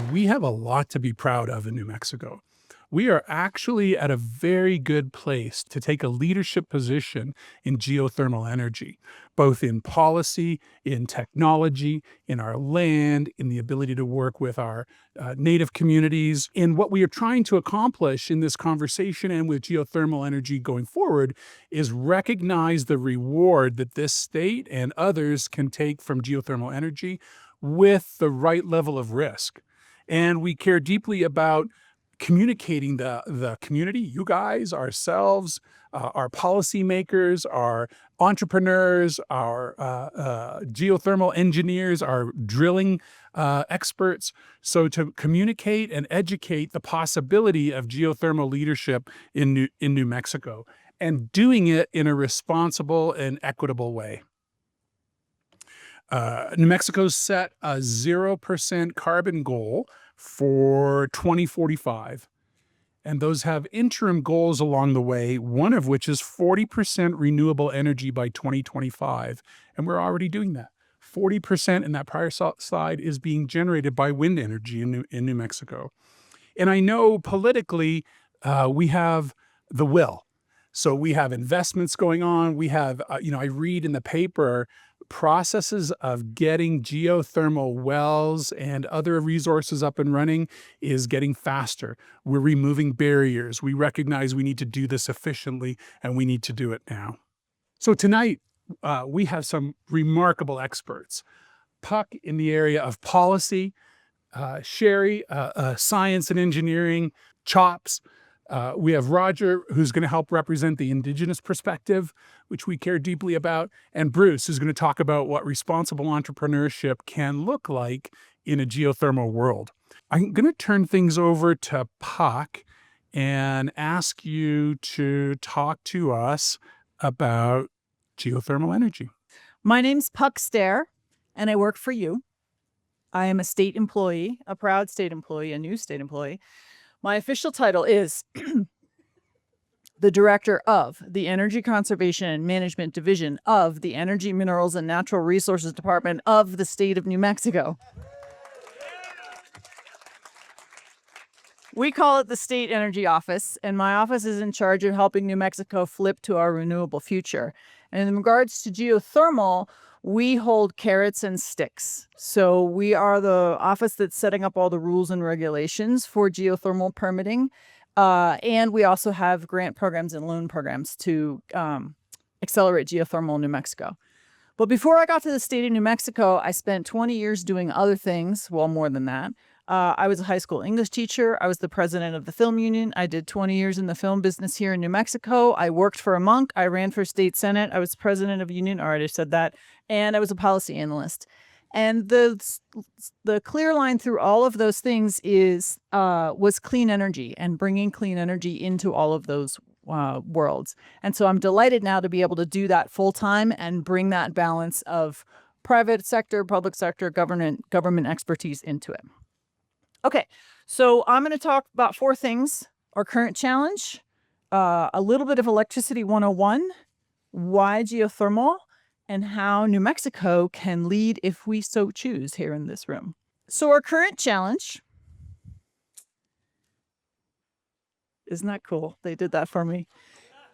We have a lot to be proud of in New Mexico. We are actually at a very good place to take a leadership position in geothermal energy, both in policy, in technology, in our land, in the ability to work with our native communities. And what we are trying to accomplish in this conversation and with geothermal energy going forward is recognize the reward that this state and others can take from geothermal energy with the right level of risk. And we care deeply about communicating the community, you guys, ourselves, our policymakers, our entrepreneurs, our geothermal engineers, our drilling experts. So to communicate and educate the possibility of geothermal leadership in New Mexico, and doing it in a responsible and equitable way. New Mexico's set a 0% carbon goal for 2045. And those have interim goals along the way, one of which is 40% renewable energy by 2025. And we're already doing that. 40% in that prior slide is being generated by wind energy in New Mexico. And I know politically we have the will. So we have investments going on. We have, I read in the paper processes of getting geothermal wells and other resources up and running is getting faster. We're removing barriers. We recognize we need to do this efficiently, and we need to do it now. So tonight, we have some remarkable experts. Puck in the area of policy, Shari, science and engineering, chops. We have Roger, who's going to help represent the Indigenous perspective, which we care deeply about, and Bruce, who's going to talk about what responsible entrepreneurship can look like in a geothermal world. I'm going to turn things over to Puck and ask you to talk to us about geothermal energy. My name's Puck Stair, and I work for you. I am a state employee, a proud state employee, a new state employee. My official title is the Director of the Energy Conservation and Management Division of the Energy, Minerals, and Natural Resources Department of the state of New Mexico. We call it the State Energy Office, and my office is in charge of helping New Mexico flip to our renewable future. And in regards to geothermal, we hold carrots and sticks. So we are the office that's setting up all the rules and regulations for geothermal permitting. And we also have grant programs and loan programs to accelerate geothermal in New Mexico. But before I got to the state of New Mexico, I spent 20 years doing other things. Well, more than that. I was a high school English teacher. I was the president of the film union. I did 20 years in the film business here in New Mexico. I worked for a monk. I ran for state senate. I was president of a union. I already said that. And I was a policy analyst. And the clear line through all of those things was clean energy and bringing clean energy into all of those worlds. And so I'm delighted now to be able to do that full time and bring that balance of private sector, public sector, government expertise into it. Okay, so I'm going to talk about 4 things. Our current challenge, a little bit of Electricity 101, why geothermal, and how New Mexico can lead if we so choose here in this room. So our current challenge, isn't that cool? They did that for me,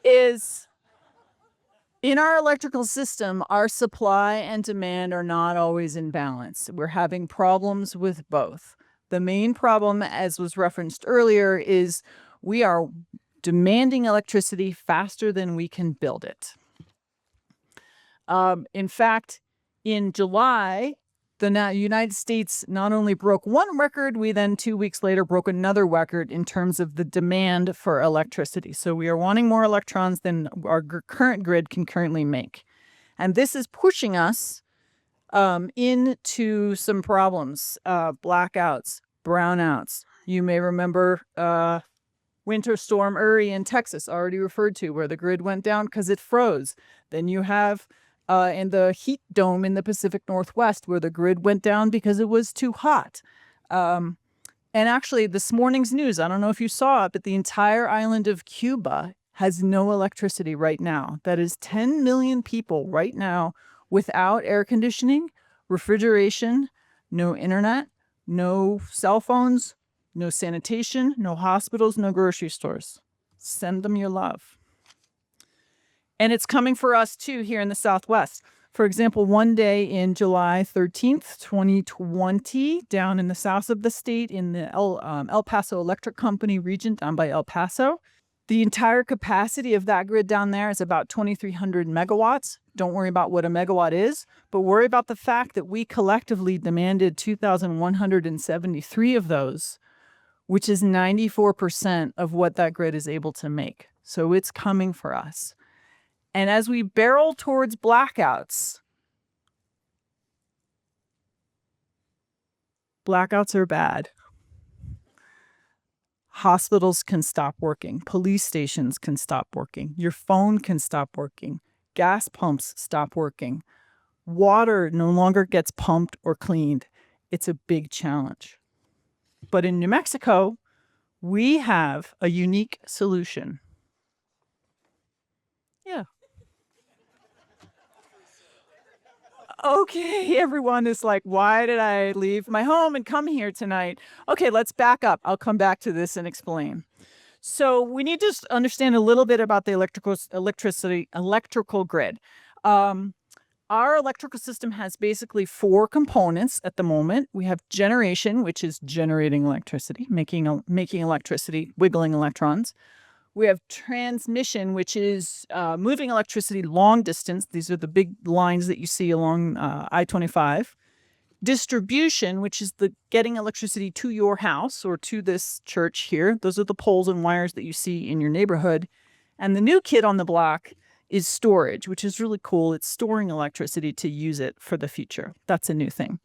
is in our electrical system, our supply and demand are not always in balance. We're having problems with both. The main problem, as was referenced earlier, is we are demanding electricity faster than we can build it. In fact, in July, the United States not only broke one record, we then 2 weeks later broke another record in terms of the demand for electricity. So we are wanting more electrons than our current grid can currently make. And this is pushing us into some problems, blackouts, brownouts. You may remember Winter Storm Uri in Texas, already referred to, where the grid went down because it froze. Then you have in the heat dome in the Pacific Northwest, where the grid went down because it was too hot. And actually, this morning's news, I don't know if you saw it, but the entire island of Cuba has no electricity right now. That is 10 million people right now without air conditioning, refrigeration, no internet, No cell phones, no sanitation, no hospitals, no grocery stores. Send them your love. And it's coming for us too here in the Southwest. For example, one day in July 13th, 2020, down in the south of the state in the El Paso Electric Company region down by El Paso, the entire capacity of that grid down there is about 2,300 megawatts. Don't worry about what a megawatt is, but worry about the fact that we collectively demanded 2,173 of those, which is 94% of what that grid is able to make. So it's coming for us. And as we barrel towards blackouts, blackouts are bad. Hospitals can stop working. Police stations can stop working. Your phone can stop working. Gas pumps stop working. Water no longer gets pumped or cleaned. It's a big challenge. But in New Mexico, we have a unique solution. Yeah. Okay, everyone is like, why did I leave my home and come here tonight? Okay, let's back up. I'll come back to this and explain. So we need to understand a little bit about the electrical grid. Our electrical system has basically 4 components at the moment. We have generation, which is generating electricity, making electricity, wiggling electrons. We have transmission, which is moving electricity long distance. These are the big lines that you see along I-25. Distribution, which is the getting electricity to your house or to this church here. Those are the poles and wires that you see in your neighborhood. And the new kid on the block is storage, which is really cool. It's storing electricity to use it for the future. That's a new thing.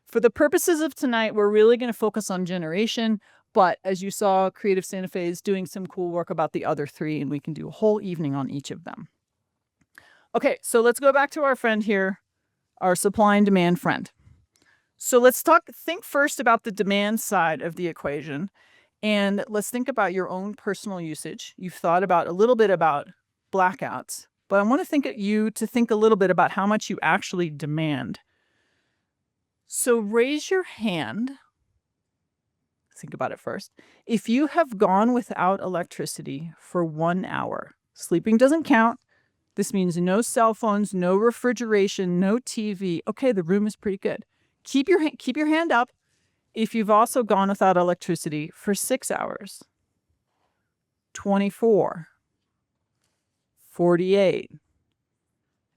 For the purposes of tonight, we're really going to focus on generation. But as you saw, Creative Santa Fe is doing some cool work about the other 3, and we can do a whole evening on each of them. Okay, so let's go back to our friend here, our supply and demand friend. So let's think first about the demand side of the equation, and let's think about your own personal usage. You've thought about a little bit about blackouts, but I want to think a little bit about how much you actually demand. So raise your hand. Think about it first. If you have gone without electricity for 1 hour, sleeping doesn't count. This means no cell phones, no refrigeration, no TV. Okay, the room is pretty good. Keep your hand up if you've also gone without electricity for 6 hours. 24. 48.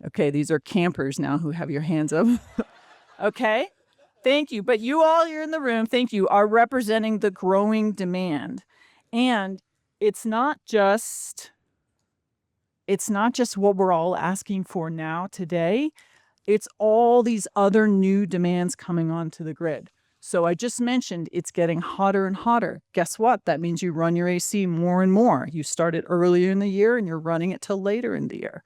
Okay, these are campers now who have your hands up. Okay. Thank you. But you all here in the room, thank you, are representing the growing demand. And it's not just what we're all asking for now today. It's all these other new demands coming onto the grid. So I just mentioned it's getting hotter and hotter. Guess what? That means you run your AC more and more. You started earlier in the year and you're running it till later in the year.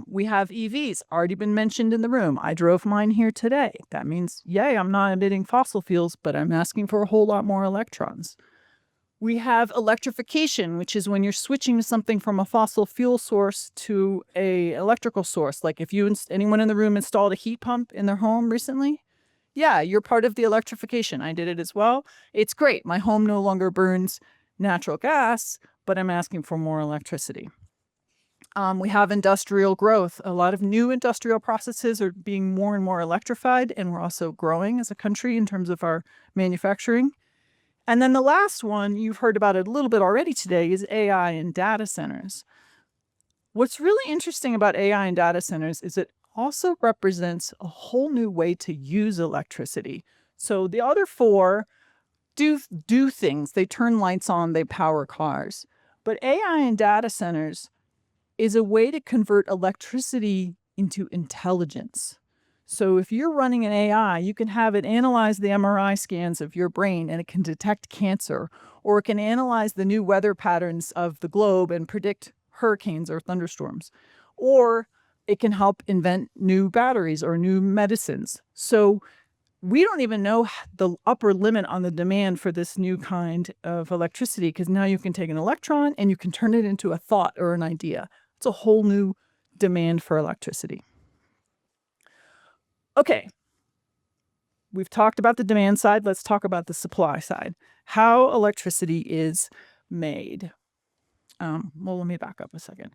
We have EVs, already been mentioned in the room. I drove mine here today. That means, yay, I'm not emitting fossil fuels, but I'm asking for a whole lot more electrons. We have electrification, which is when you're switching to something from a fossil fuel source to a electrical source. Like if anyone in the room installed a heat pump in their home recently, yeah, you're part of the electrification. I did it as well. It's great. My home no longer burns natural gas, but I'm asking for more electricity. We have industrial growth. A lot of new industrial processes are being more and more electrified, and we're also growing as a country in terms of our manufacturing. And then the last one, you've heard about it a little bit already today, is AI and data centers. What's really interesting about AI and data centers is it also represents a whole new way to use electricity. So the other 4 do things. They turn lights on, they power cars. But AI and data centers is a way to convert electricity into intelligence. So if you're running an AI, you can have it analyze the MRI scans of your brain and it can detect cancer, or it can analyze the new weather patterns of the globe and predict hurricanes or thunderstorms, or it can help invent new batteries or new medicines. So we don't even know the upper limit on the demand for this new kind of electricity, because now you can take an electron and you can turn it into a thought or an idea. It's a whole new demand for electricity. Okay. we've talked about the demand side. Let's talk about the supply side. How electricity is made. Well, let me back up a second.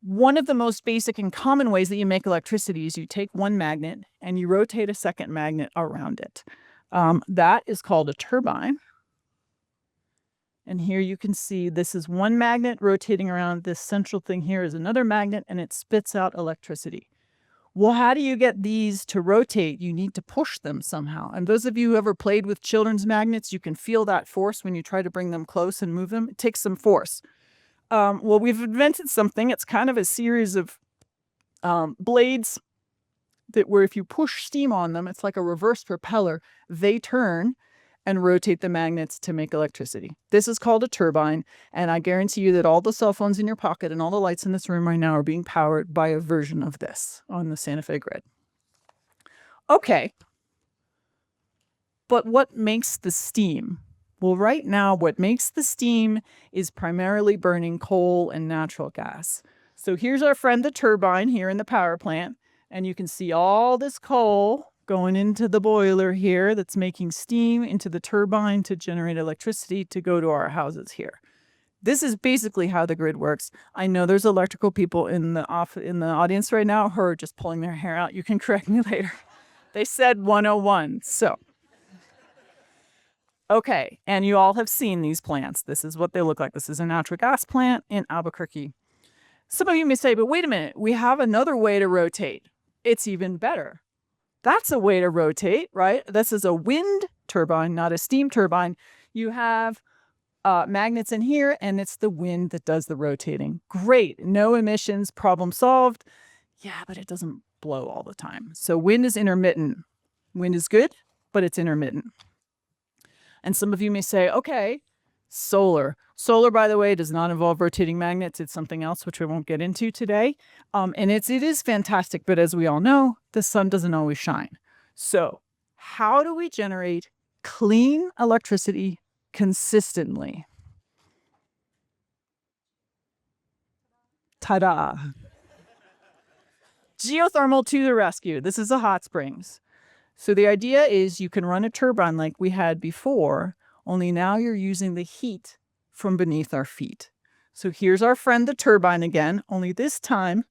One of the most basic and common ways that you make electricity is you take one magnet and you rotate a second magnet around it. That is called a turbine. And here you can see this is one magnet rotating around. This central thing here is another magnet, and it spits out electricity. Well, how do you get these to rotate? You need to push them somehow. And those of you who ever played with children's magnets, you can feel that force when you try to bring them close and move them. It takes some force. Well, we've invented something. It's kind of a series of blades that where if you push steam on them, it's like a reverse propeller. They turn and rotate the magnets to make electricity. This is called a turbine, and I guarantee you that all the cell phones in your pocket and all the lights in this room right now are being powered by a version of this on the Santa Fe grid. Okay, but what makes the steam? Well, right now, what makes the steam is primarily burning coal and natural gas. So here's our friend, the turbine, here in the power plant, and you can see all this coal going into the boiler here that's making steam into the turbine to generate electricity to go to our houses here. This is basically how the grid works. I know there's electrical people in the audience right now who are just pulling their hair out. You can correct me later. They said 101. So, okay, and you all have seen these plants. This is what they look like. This is a natural gas plant in Albuquerque. Some of you may say, but wait a minute, we have another way to rotate. It's even better. That's a way to rotate, right? This is a wind turbine, not a steam turbine. You have magnets in here, and it's the wind that does the rotating. Great. No emissions, problem solved. Yeah, but it doesn't blow all the time. So wind is intermittent. Wind is good, but it's intermittent. And some of you may say, okay, solar. Solar, by the way, does not involve rotating magnets. It's something else, which we won't get into today. And it is fantastic, but as we all know, the sun doesn't always shine. So how do we generate clean electricity consistently? Ta-da! Geothermal to the rescue. This is a hot springs. So the idea is you can run a turbine like we had before, only now you're using the heat from beneath our feet. So here's our friend, the turbine again, only this time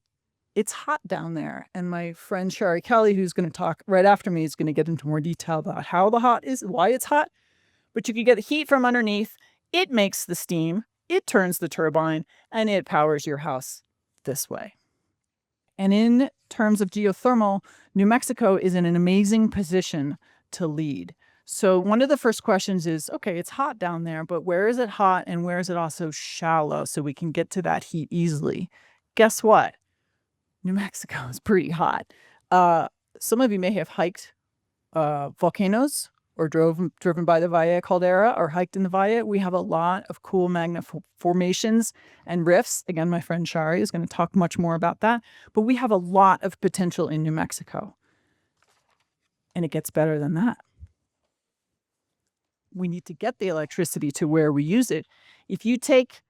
it's hot down there. And my friend Shari Kelley, who's going to talk right after me, is going to get into more detail about how the hot is, why it's hot. But you can get the heat from underneath. It makes the steam. It turns the turbine, and it powers your house this way. And in terms of geothermal, New Mexico is in an amazing position to lead. So one of the first questions is, okay, it's hot down there, but where is it hot and where is it also shallow so we can get to that heat easily? Guess what? New Mexico is pretty hot. Some of you may have hiked volcanoes or driven by the Valle Caldera or hiked in the Valle. We have a lot of cool magma formations and rifts. Again, my friend Shari is going to talk much more about that. But we have a lot of potential in New Mexico. And it gets better than that. We need to get the electricity to where we use it. If you take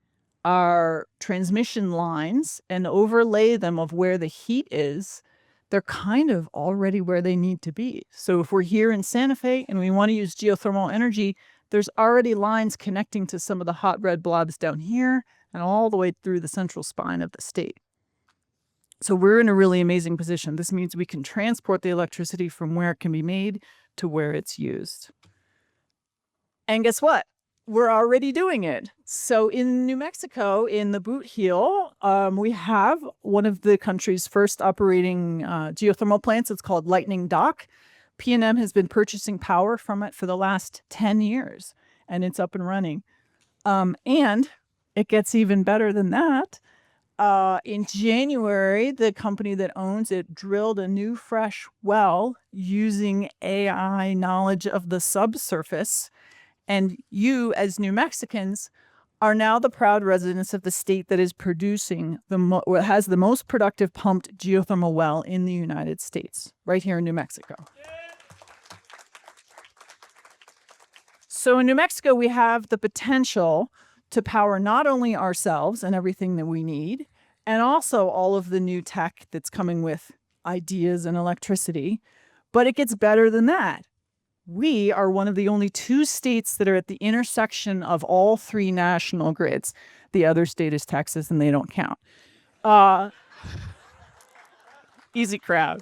our transmission lines and overlay them of where the heat is, they're kind of already where they need to be. So if we're here in Santa Fe and we want to use geothermal energy, there's already lines connecting to some of the hot red blobs down here and all the way through the central spine of the state. So we're in a really amazing position. This means we can transport the electricity from where it can be made to where it's used. And guess what? We're already doing it. So in New Mexico, in the Boot Heel, we have one of the country's first operating geothermal plants. It's called Lightning Dock. P&M has been purchasing power from it for the last 10 years, and it's up and running. And it gets even better than that. In January, the company that owns it drilled a new fresh well using AI knowledge of the subsurface. And you, as New Mexicans, are now the proud residents of the state that is producing has the most productive pumped geothermal well in the United States, right here in New Mexico. So in New Mexico, we have the potential to power not only ourselves and everything that we need, and also all of the new tech that's coming with ideas and electricity, But it gets better than that. We are one of the only 2 states that are at the intersection of all 3 national grids. The other state is Texas, and they don't count. Easy crowd.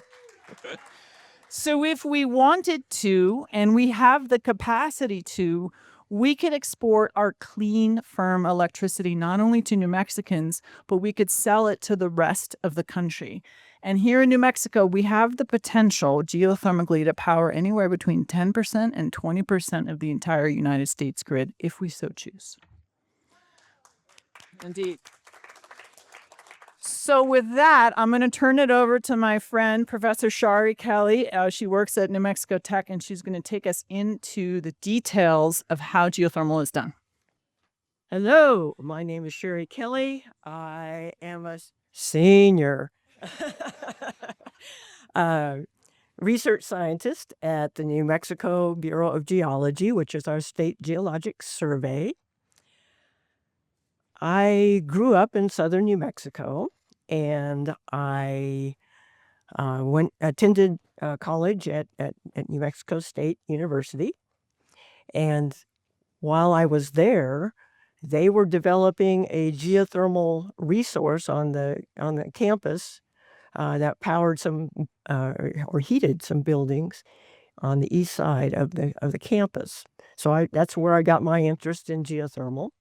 So if we wanted to, and we have the capacity to, we could export our clean, firm electricity not only to New Mexicans, but we could sell it to the rest of the country. And here in New Mexico, we have the potential geothermically to power anywhere between 10% and 20% of the entire United States grid if we so choose. Indeed. So with that, I'm going to turn it over to my friend, Professor Shari Kelley. She works at New Mexico Tech, and she's going to take us into the details of how geothermal is done. Hello, my name is Shari Kelley. I am a senior research scientist at the New Mexico Bureau of Geology, which is our state geologic survey. I grew up in southern New Mexico, and I attended college at New Mexico State University. And while I was there, they were developing a geothermal resource on the campus that powered some or heated some buildings on the east side of the campus. So that's where I got my interest in geothermal.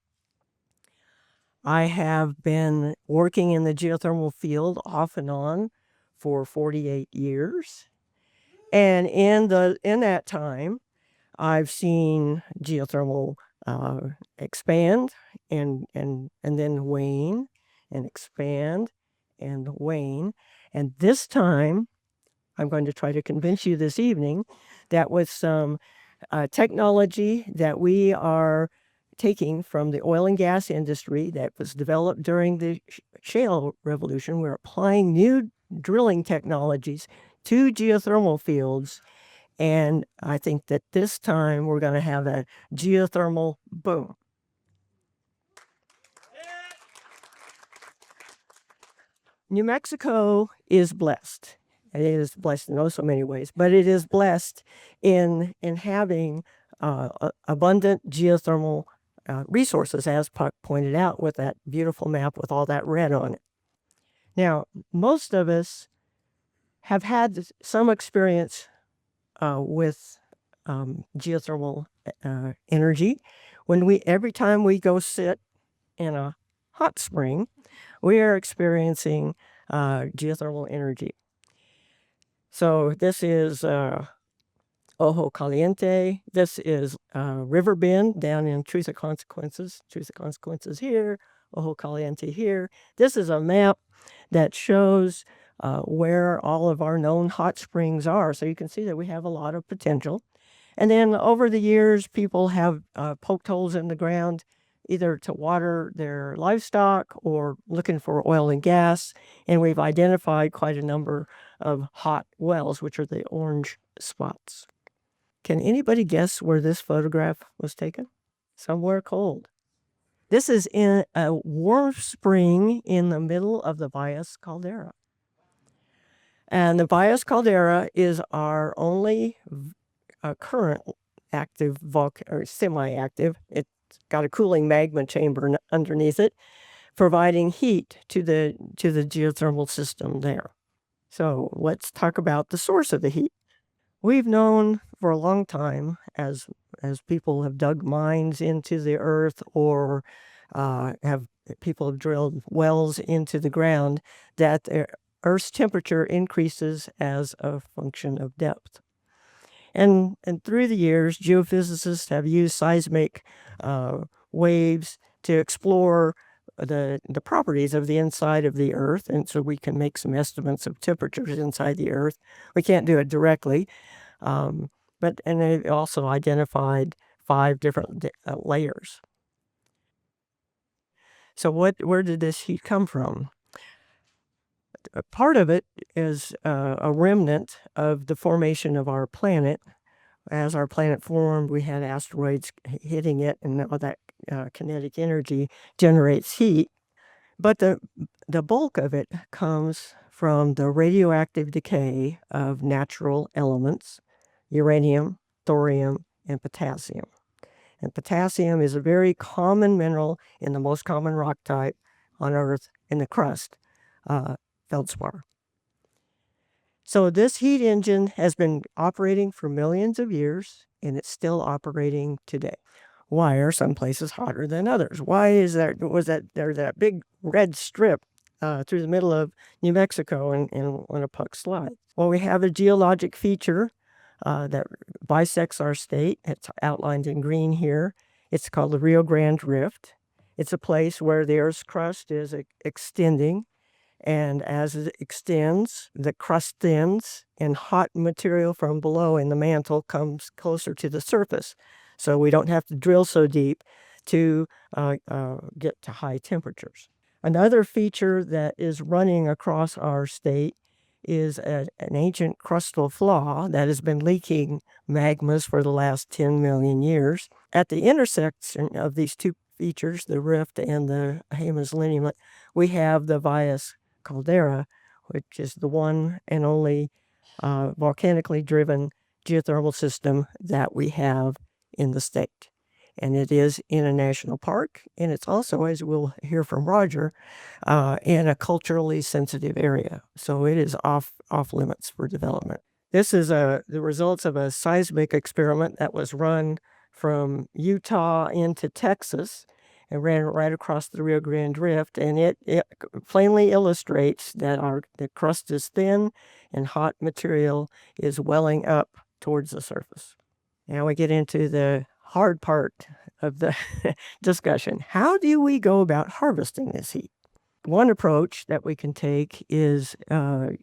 I have been working in the geothermal field off and on for 48 years. And in that time, I've seen geothermal expand and then wane and expand and wane. And this time, I'm going to try to convince you this evening that with some technology that we are taking from the oil and gas industry that was developed during the shale revolution, we're applying new drilling technologies to geothermal fields. And I think that this time we're going to have a geothermal boom. New Mexico is blessed. It is blessed in so many ways, but it is blessed in having abundant geothermal resources, as Puck pointed out with that beautiful map with all that red on it. Now, most of us have had some experience with geothermal energy. Every time we go sit in a hot spring, we are experiencing geothermal energy. So this is Ojo Caliente. This is River Bend down in Truth of Consequences. Truth of Consequences here, Ojo Caliente here. This is a map that shows where all of our known hot springs are. So you can see that we have a lot of potential. And then over the years, people have poked holes in the ground either to water their livestock or looking for oil and gas. And we've identified quite a number of hot wells, which are the orange spots. Can anybody guess where this photograph was taken? Somewhere cold. This is in a warm spring in the middle of the Valles Caldera. And the Valles Caldera is our only current active or semi-active. It's got a cooling magma chamber underneath it, providing heat to the geothermal system there. So let's talk about the source of the heat. We've known for a long time, as people have dug mines into the earth or people have drilled wells into the ground, that the Earth's temperature increases as a function of depth. And through the years, geophysicists have used seismic waves to explore the properties of the inside of the Earth, and so we can make some estimates of temperatures inside the Earth. We can't do it directly, and they also identified 5 different layers. So where did this heat come from? Part of it is a remnant of the formation of our planet. As our planet formed, we had asteroids hitting it, and all that kinetic energy generates heat. But the bulk of it comes from the radioactive decay of natural elements, uranium, thorium, and potassium. And potassium is a very common mineral in the most common rock type on Earth in the crust, feldspar. So this heat engine has been operating for millions of years, and it's still operating today. Why are some places hotter than others? Why is there that big red strip through the middle of New Mexico and on a puck slide? Well, we have a geologic feature that bisects our state. It's outlined in green here. It's called the Rio Grande Rift. It's a place where the Earth's crust is extending, and as it extends, the crust thins, and hot material from below in the mantle comes closer to the surface. So we don't have to drill so deep to get to high temperatures. Another feature that is running across our state is an ancient crustal flaw that has been leaking magmas for the last 10 million years. At the intersection of these two features, the rift and the Jemez lineament, we have the Valles caldera, which is the one and only volcanically driven geothermal system that we have in the state. And it is in a national park, and it's also, as we'll hear from Roger, in a culturally sensitive area. So it is off limits for development. This is the results of a seismic experiment that was run from Utah into Texas and ran right across the Rio Grande Rift, and it plainly illustrates that the crust is thin and hot material is welling up towards the surface. Now we get into the hard part of the discussion. How do we go about harvesting this heat? One approach that we can take is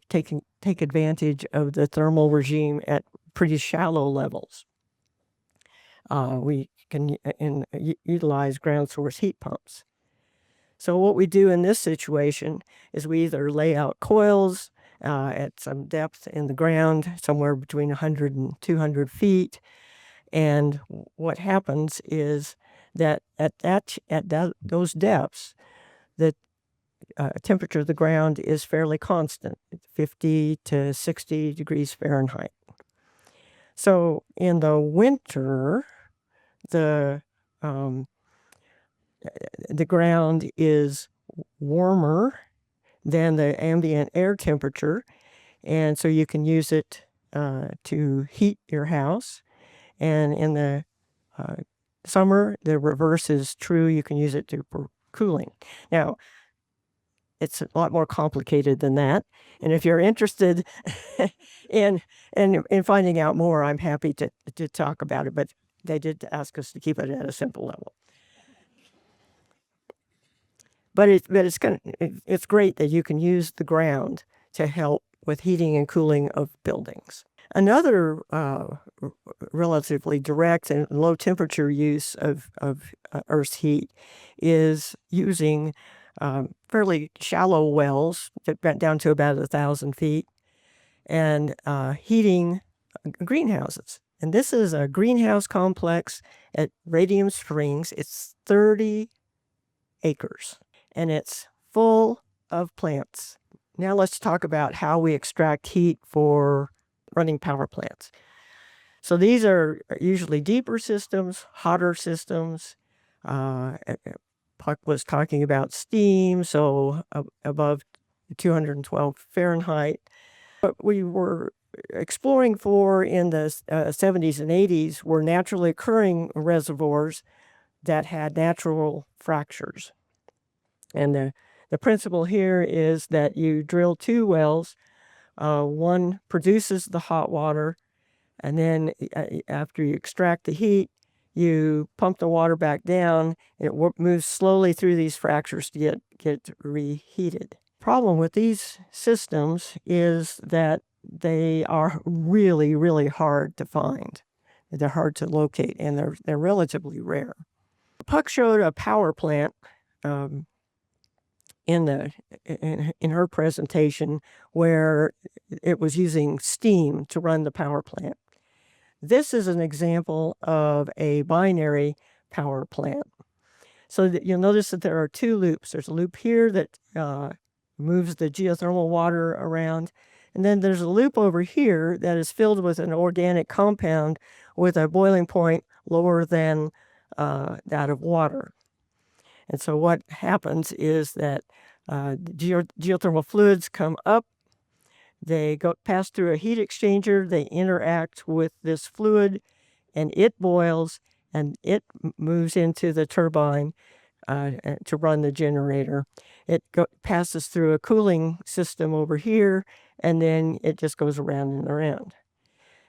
take advantage of the thermal regime at pretty shallow levels. We can utilize ground source heat pumps. So what we do in this situation is we either lay out coils at some depth in the ground, somewhere between 100 and 200 feet. And what happens is that at those depths, the temperature of the ground is fairly constant, 50 to 60 degrees Fahrenheit. So in the winter, the ground is warmer than the ambient air temperature, and so you can use it to heat your house. And in the summer, the reverse is true. You can use it for cooling. Now, it's a lot more complicated than that. And if you're interested in finding out more, I'm happy to talk about it. But they did ask us to keep it at a simple level. But it's great that you can use the ground to help with heating and cooling of buildings. Another relatively direct and low temperature use of Earth's heat is using fairly shallow wells that went down to about 1,000 feet and heating greenhouses. And this is a greenhouse complex at Radium Springs. It's 30 acres and it's full of plants. Now let's talk about how we extract heat for running power plants. So these are usually deeper systems, hotter systems. Puck was talking about steam, so above 212 Fahrenheit. What we were exploring for in the 70s and 80s were naturally occurring reservoirs that had natural fractures. And the principle here is that you drill two wells. One produces the hot water, and then after you extract the heat, you pump the water back down, and it moves slowly through these fractures to get reheated. Problem with these systems is that they are really, really hard to find. They're hard to locate, and they're relatively rare. Puck showed a power plant in her presentation where it was using steam to run the power plant. This is an example of a binary power plant. So that you'll notice that there are two loops. There's a loop here that moves the geothermal water around. And then there's a loop over here that is filled with an organic compound with a boiling point lower than that of water. And so what happens is that geothermal fluids come up, they pass through a heat exchanger, they interact with this fluid, and it boils, and it moves into the turbine to run the generator. It passes through a cooling system over here, and then it just goes around and around.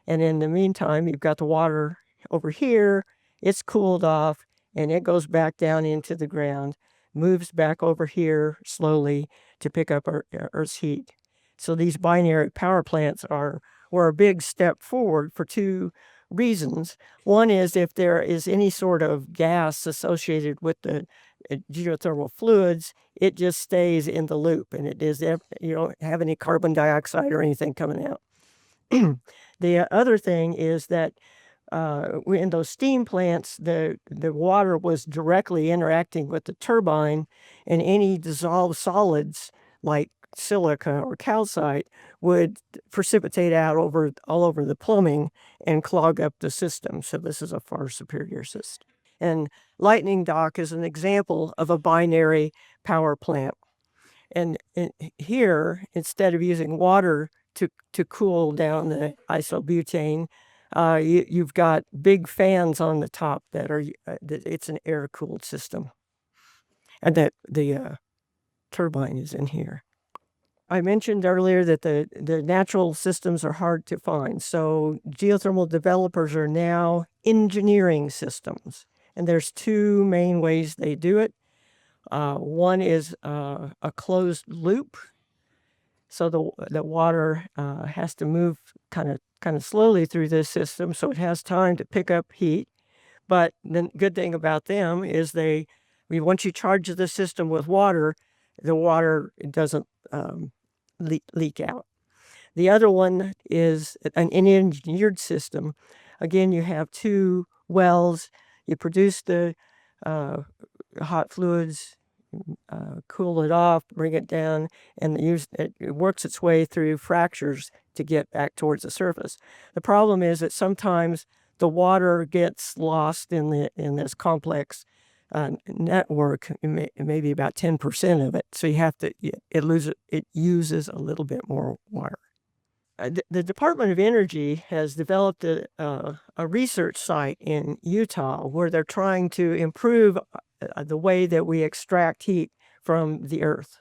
And in the meantime, you've got the water over here, it's cooled off, and it goes back down into the ground, moves back over here slowly to pick up Earth's heat. So these binary power plants were a big step forward for two reasons. One is if there is any sort of gas associated with the geothermal fluids, it just stays in the loop, and you don't have any carbon dioxide or anything coming out. The other thing is that in those steam plants, the water was directly interacting with the turbine, and any dissolved solids like silica or calcite would precipitate out all over the plumbing and clog up the system. So this is a far superior system. And Lightning Dock is an example of a binary power plant. And here, instead of using water to cool down the isobutane, you've got big fans on the top that it's an air-cooled system. And that the turbine is in here. I mentioned earlier that the natural systems are hard to find. So geothermal developers are now engineering systems. And there's two main ways they do it. One is a closed loop. So the water has to move kind of slowly through this system, so it has time to pick up heat. But the good thing about them is once you charge the system with water, the water doesn't leak out. The other one is an engineered system. Again, you have two wells. You produce the hot fluids, cool it off, bring it down, and it works its way through fractures to get back towards the surface. The problem is that sometimes the water gets lost in this complex network, maybe about 10% of it. So it uses a little bit more water. The Department of Energy has developed a research site in Utah where they're trying to improve the way that we extract heat from the earth.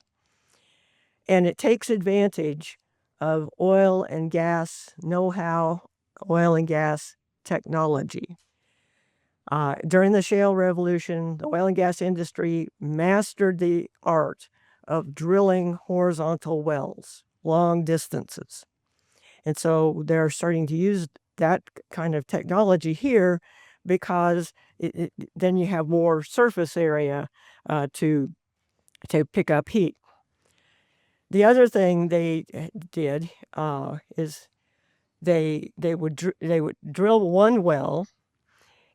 And it takes advantage of oil and gas know-how, oil and gas technology. During the shale revolution, the oil and gas industry mastered the art of drilling horizontal wells, long distances. And so they're starting to use that kind of technology here because then you have more surface area to pick up heat. The other thing they did is they would drill one well,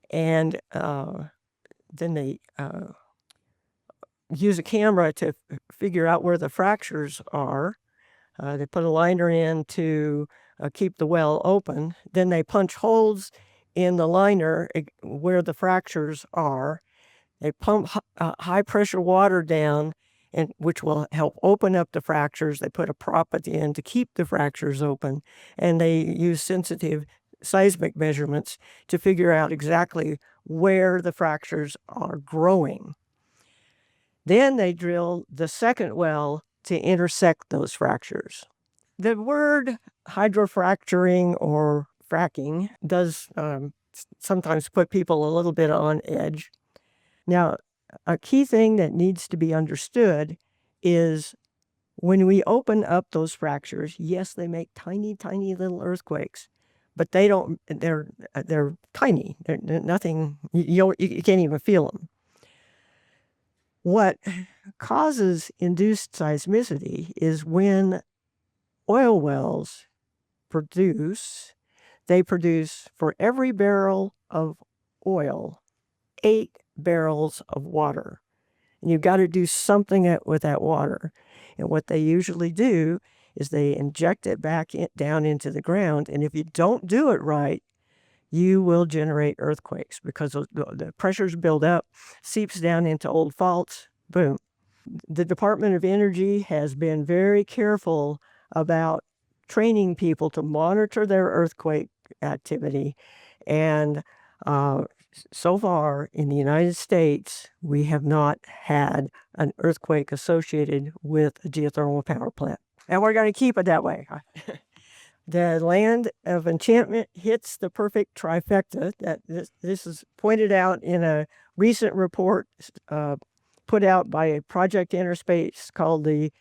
and then they use a camera to figure out where the fractures are. They put a liner in to keep the well open. Then they punch holes in the liner where the fractures are. They pump high pressure water down, which will help open up the fractures. They put a prop at the end to keep the fractures open, and they use sensitive seismic measurements to figure out exactly where the fractures are growing. Then they drill the second well to intersect those fractures. The word hydrofracturing or fracking does sometimes put people a little bit on edge. Now, a key thing that needs to be understood is when we open up those fractures, yes, they make tiny, tiny little earthquakes, but they're tiny. They're nothing, you can't even feel them. What causes induced seismicity is when oil wells they produce for every barrel of oil, 8 barrels of water. And you've got to do something with that water. And what they usually do is they inject it back down into the ground. And if you don't do it right, you will generate earthquakes because the pressures build up, seeps down into old faults, boom. The Department of Energy has been very careful about training people to monitor their earthquake activity. And so far in the United States, we have not had an earthquake associated with a geothermal power plant. And we're going to keep it that way. The land of enchantment hits the perfect trifecta. This is pointed out in a recent report put out by Project Interspace called The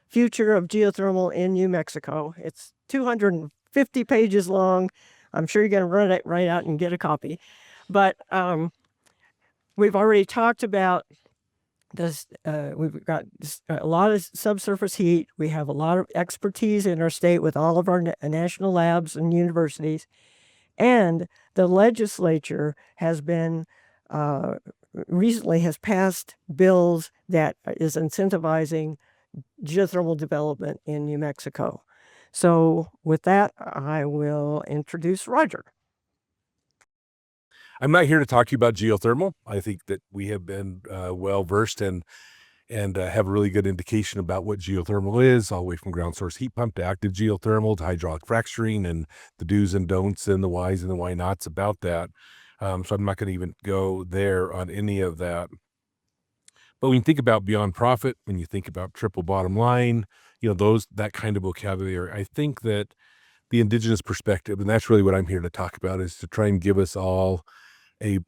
Future of Geothermal in New Mexico. It's 250 pages long. I'm sure you're going to run it right out and get a copy. But we've already talked about this. We've got a lot of subsurface heat. We have a lot of expertise in our state with all of our national labs and universities. And the legislature has been recently has passed bills that is incentivizing geothermal development in New Mexico. So with that, I will introduce Roger. I'm not here to talk to you about geothermal. I think that we have been well versed and have a really good indication about what geothermal is, all the way from ground source heat pump to active geothermal to hydraulic fracturing and the do's and don'ts and the whys and the why nots about that. So I'm not going to even go there on any of that. But when you think about beyond profit, when you think about triple bottom line, that kind of vocabulary, I think that the indigenous perspective, and that's really what I'm here to talk about, is to try and give us all a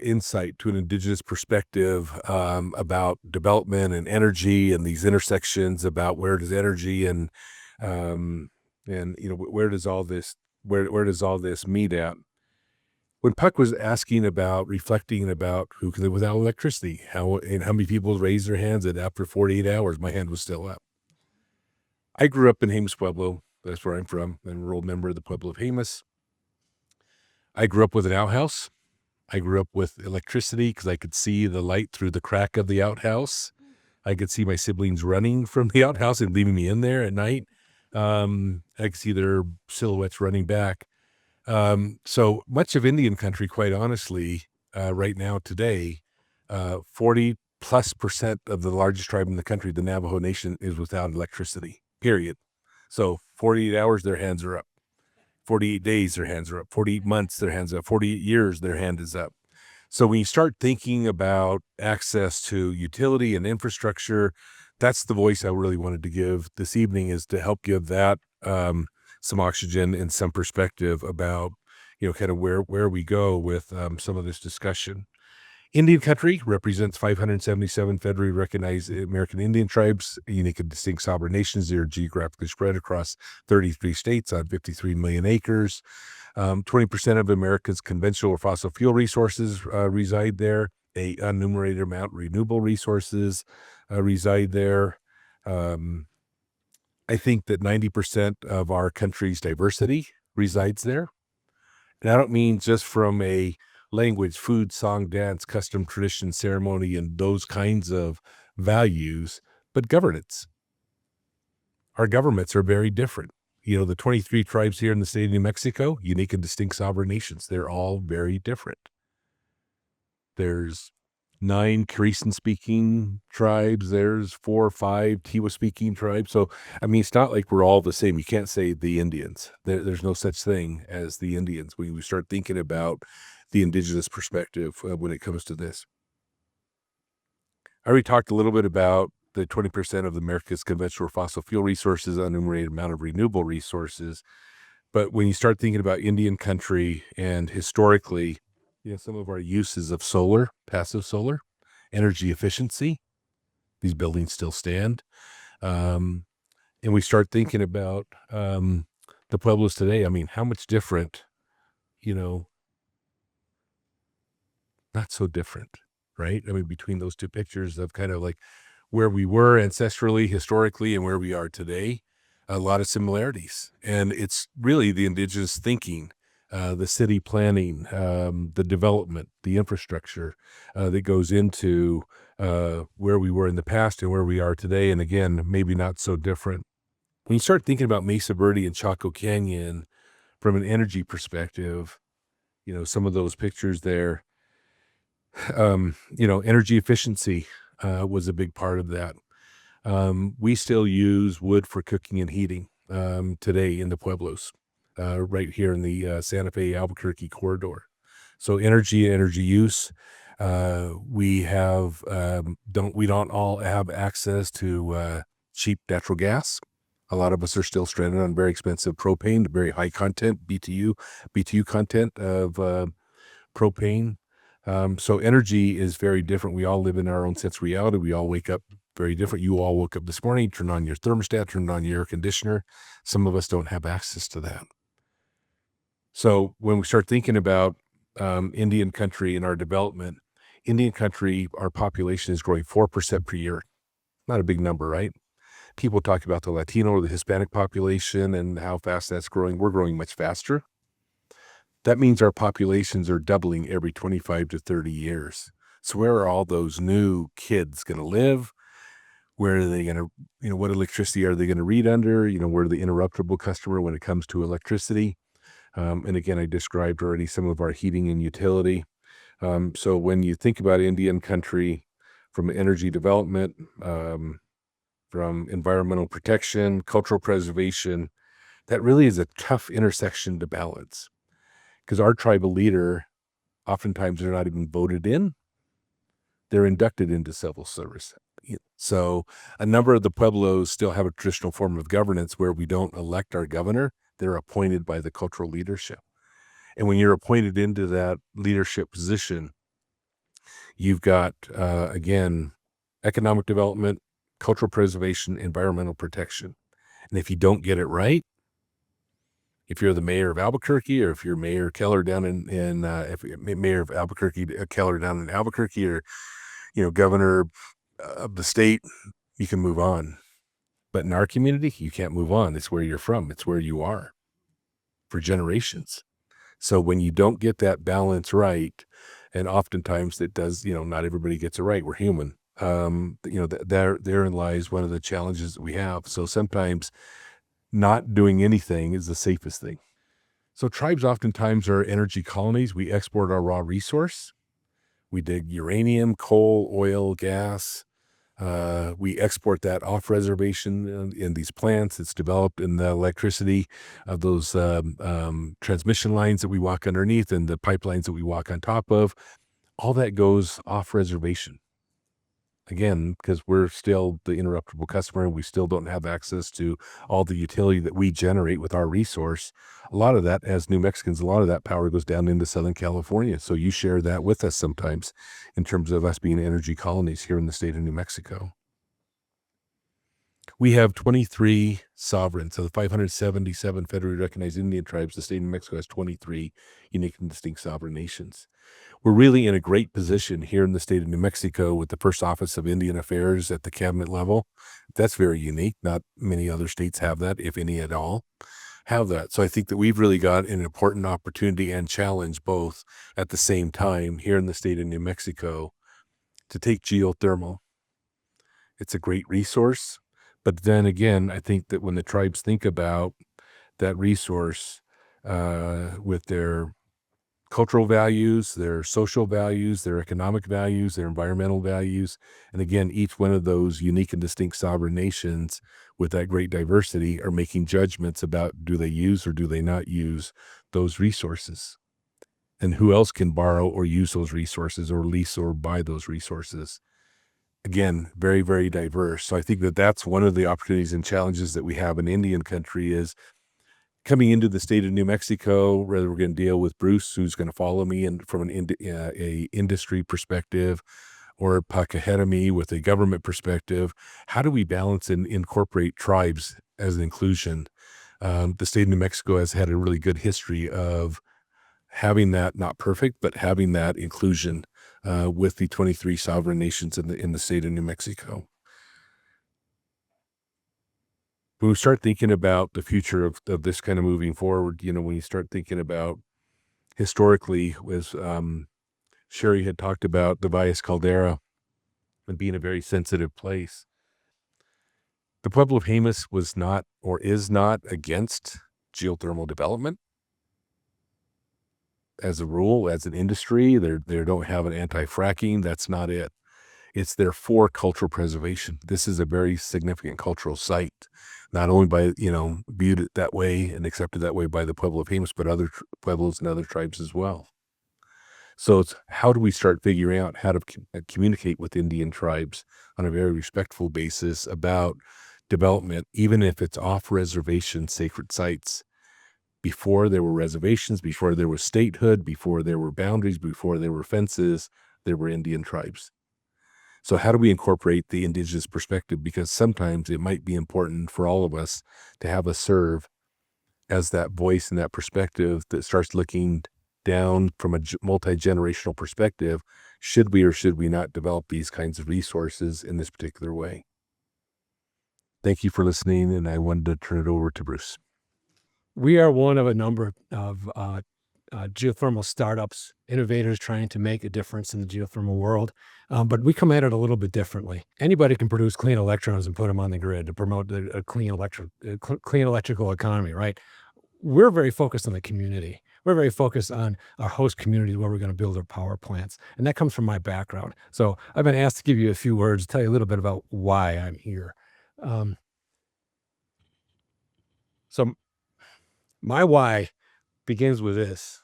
insight to an indigenous perspective about development and energy and these intersections, about where does energy and where does all this meet at. When Puck was reflecting about who could live without electricity, how many people raised their hands that after 48 hours, my hand was still up. I grew up in Jemez, Pueblo. That's where I'm from. I'm a rural member of the Pueblo of Jemez. I grew up with an outhouse. I grew up with electricity because I could see the light through the crack of the outhouse. I could see my siblings running from the outhouse and leaving me in there at night. I could see their silhouettes running back. So much of Indian country, quite honestly, right now today, 40+% of the largest tribe in the country, the Navajo Nation, is without electricity, period. So 48 hours, their hands are up. 48 days, their hands are up. 48 months, their hands are up. 48 years, their hand is up. So when you start thinking about access to utility and infrastructure, that's the voice I really wanted to give this evening, is to help give that some oxygen and some perspective about, kind of where we go with some of this discussion. Indian country represents 577 federally recognized American Indian tribes, unique and distinct sovereign nations. They're geographically spread across 33 states on 53 million acres. 20% of America's conventional or fossil fuel resources reside there. A unenumerated amount of renewable resources reside there. I think that 90% of our country's diversity resides there. And I don't mean just from a language, food, song, dance, custom, tradition, ceremony, and those kinds of values, but governance. Our governments are very different. The 23 tribes here in the state of New Mexico, unique and distinct sovereign nations, they're all very different. There's 9 Creeson-speaking tribes. There's 4 or 5 Tewa-speaking tribes. So, it's not like we're all the same. You can't say the Indians. There's no such thing as the Indians when we start thinking about the indigenous perspective when it comes to this. I already talked a little bit about the 20% of America's conventional fossil fuel resources, unenumerated amount of renewable resources. But when you start thinking about Indian country and historically, some of our uses of solar, passive solar, energy efficiency, these buildings still stand. And we start thinking about the Pueblos today. How much different, not so different, right? Between those two pictures of kind of like where we were ancestrally, historically, and where we are today, a lot of similarities. And it's really the indigenous thinking the city planning, the development, the infrastructure that goes into where we were in the past and where we are today. And again, maybe not so different. When you start thinking about Mesa Verde and Chaco Canyon from an energy perspective, some of those pictures there, energy efficiency was a big part of that. We still use wood for cooking and heating today in the Pueblos, right here in the Santa Fe Albuquerque corridor. So energy use. We don't all have access to cheap natural gas. A lot of us are still stranded on very expensive propane, very high content BTU content of propane. So energy is very different. We all live in our own sense of reality. We all wake up very different. You all woke up this morning, turned on your thermostat, turned on your air conditioner. Some of us don't have access to that. So when we start thinking about Indian country and our development, Indian country, our population is growing 4% per year. Not a big number, right? People talk about the Latino or the Hispanic population and how fast that's growing. We're growing much faster. That means our populations are doubling every 25 to 30 years. So where are all those new kids going to live? Where are they going to, what electricity are they going to read under? We're the interruptible customer when it comes to electricity. And again, I described already some of our heating and utility. So when you think about Indian country from energy development, from environmental protection, cultural preservation, that really is a tough intersection to balance. Because our tribal leader, oftentimes they're not even voted in. They're inducted into civil service. So a number of the Pueblos still have a traditional form of governance where we don't elect our governor. They're appointed by the cultural leadership. And when you're appointed into that leadership position, you've got, again, economic development, cultural preservation, environmental protection. And if you don't get it right, if you're the mayor of Albuquerque, or if you're Mayor Keller down if Mayor of Albuquerque, Keller down in Albuquerque, or, governor of the state, you can move on. But in our community, you can't move on. It's where you're from. It's where you are for generations. So when you don't get that balance right, and oftentimes it does, not everybody gets it right. We're human. Therein lies one of the challenges that we have. So sometimes not doing anything is the safest thing. So tribes oftentimes are energy colonies. We export our raw resource. We dig uranium, coal, oil, gas. We export that off reservation in these plants. It's developed in the electricity of those transmission lines that we walk underneath and the pipelines that we walk on top of. All that goes off reservation. Again, because we're still the interruptible customer and we still don't have access to all the utility that we generate with our resource. A lot of that, as New Mexicans, a lot of that power goes down into Southern California. So you share that with us sometimes in terms of us being energy colonies here in the state of New Mexico. We have 23 sovereigns. Of the 577 federally recognized Indian tribes, the state of New Mexico has 23 unique and distinct sovereign nations. We're really in a great position here in the state of New Mexico with the first office of Indian Affairs at the cabinet level. That's very unique. Not many other states have that, if any at all, have that. So I think that we've really got an important opportunity and challenge both at the same time here in the state of New Mexico to take geothermal. It's a great resource. But then again, I think that when the tribes think about that resource with their cultural values, their social values, their economic values, their environmental values, and again, each one of those unique and distinct sovereign nations with that great diversity are making judgments about do they use or do they not use those resources, and who else can borrow or use those resources or lease or buy those resources. Again, very, very diverse. So I think that that's one of the opportunities and challenges that we have in Indian country is coming into the state of New Mexico, whether we're going to deal with Bruce, who's going to follow me and from an industry perspective, or Pakahedami with a government perspective. How do we balance and incorporate tribes as an inclusion? The state of New Mexico has had a really good history of having that, not perfect, but having that inclusion with the 23 sovereign nations in the state of New Mexico. When we start thinking about the future of this kind of moving forward, when you start thinking about historically was Shari had talked about the Valles Caldera and being a very sensitive place. The Pueblo of Jemez was not or is not against geothermal development. As a rule, as an industry, they don't have an anti-fracking. That's not it. It's there for cultural preservation. This is a very significant cultural site, not only by, viewed it that way and accepted that way by the Pueblo of Jemez, but other Pueblos and other tribes as well. So it's how do we start figuring out how to communicate with Indian tribes on a very respectful basis about development, even if it's off-reservation sacred sites. Before there were reservations, before there was statehood, before there were boundaries, before there were fences, there were Indian tribes. So how do we incorporate the indigenous perspective? Because sometimes it might be important for all of us to have us serve as that voice and that perspective that starts looking down from a multi-generational perspective. Should we or should we not develop these kinds of resources in this particular way? Thank you for listening, and I wanted to turn it over to Bruce. We are one of a number of geothermal startups, innovators trying to make a difference in the geothermal world, but we come at it a little bit differently. Anybody can produce clean electrons and put them on the grid to promote a clean electrical economy, right? We're very focused on the community. We're very focused on our host communities where we're going to build our power plants, and that comes from my background. So I've been asked to give you a few words, tell you a little bit about why I'm here. So my why begins with this.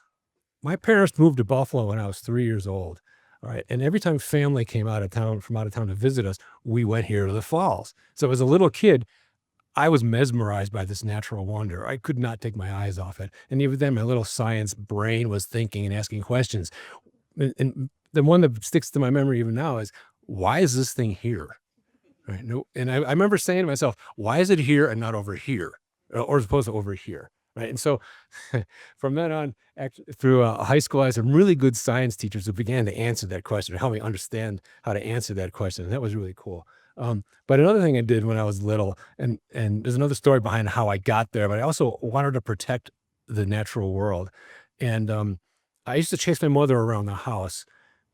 My parents moved to Buffalo when I was 3 years old. All right. And every time family came from out of town to visit us, we went here to the falls. So as a little kid, I was mesmerized by this natural wonder. I could not take my eyes off it. And even then, my little science brain was thinking and asking questions. And the one that sticks to my memory even now is, why is this thing here? Right. No. And I remember saying to myself, why is it here and not over here? Or as opposed to over here? Right. And so from then on, through high school, I had some really good science teachers who began to answer that question, help me understand how to answer that question. And that was really cool. But another thing I did when I was little, and there's another story behind how I got there, but I also wanted to protect the natural world. And I used to chase my mother around the house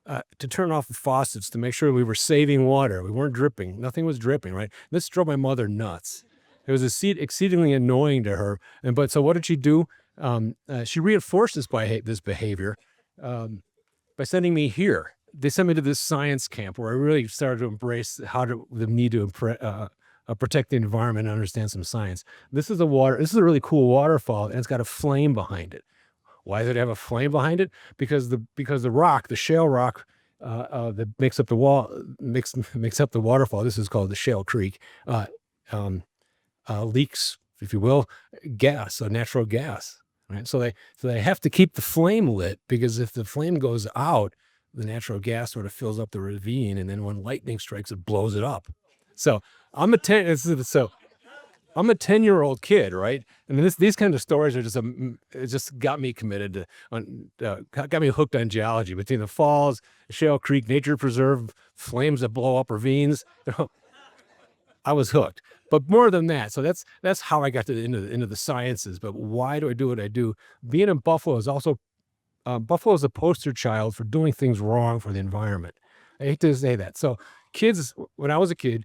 to turn off the faucets to make sure we were saving water. We weren't dripping. Nothing was dripping, right? This drove my mother nuts. It was exceedingly annoying to her. So what did she do? She reinforced this behavior by sending me here. They sent me to this science camp where I really started to embrace the need to protect the environment and understand some science. This is a really cool waterfall, and it's got a flame behind it. Why does it have a flame behind it? Because the rock, the shale rock, that makes up the waterfall. This is called the Shale Creek. Leaks, if you will, gas, so natural gas, right? So they have to keep the flame lit, because if the flame goes out, the natural gas sort of fills up the ravine, and then when lightning strikes, it blows it up. So I'm a 10-year-old kid, right? And these kind of stories are it just got me committed got me hooked on geology. Between the falls, Shale Creek Nature Preserve, flames that blow up ravines, I was hooked. But more than that, so that's how I got into the sciences. But why do I do what I do? Being in Buffalo is also Buffalo is a poster child for doing things wrong for the environment. I hate to say that. So when I was a kid,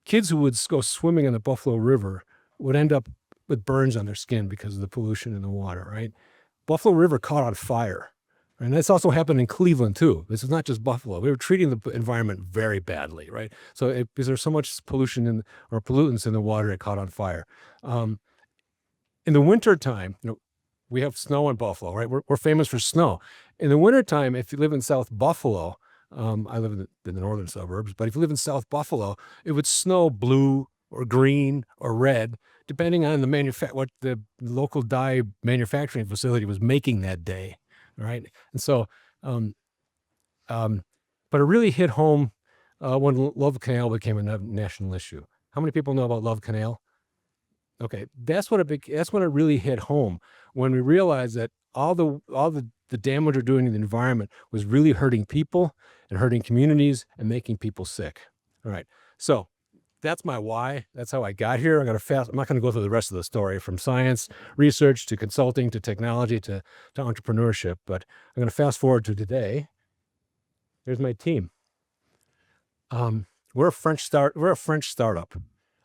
kids who would go swimming in the Buffalo River would end up with burns on their skin because of the pollution in the water, right? Buffalo River caught on fire. And that's also happened in Cleveland too. This is not just Buffalo. We were treating the environment very badly, right? So because there's so much pollution or pollutants in the water, it caught on fire. In the wintertime, we have snow in Buffalo, right? We're famous for snow. In the wintertime, if you live in South Buffalo, I live in the northern suburbs, but if you live in South Buffalo, it would snow blue or green or red, depending on what the local dye manufacturing facility was making that day. Right. And so, but it really hit home when Love Canal became a national issue. How many people know about Love Canal? Okay, that's when it really hit home, when we realized that all the damage we're doing to the environment was really hurting people and hurting communities and making people sick. All right. So that's my why. That's how I got here. I'm not going to go through the rest of the story from science, research to consulting to technology to entrepreneurship, but I'm going to fast forward to today. Here's my team. We're a French startup.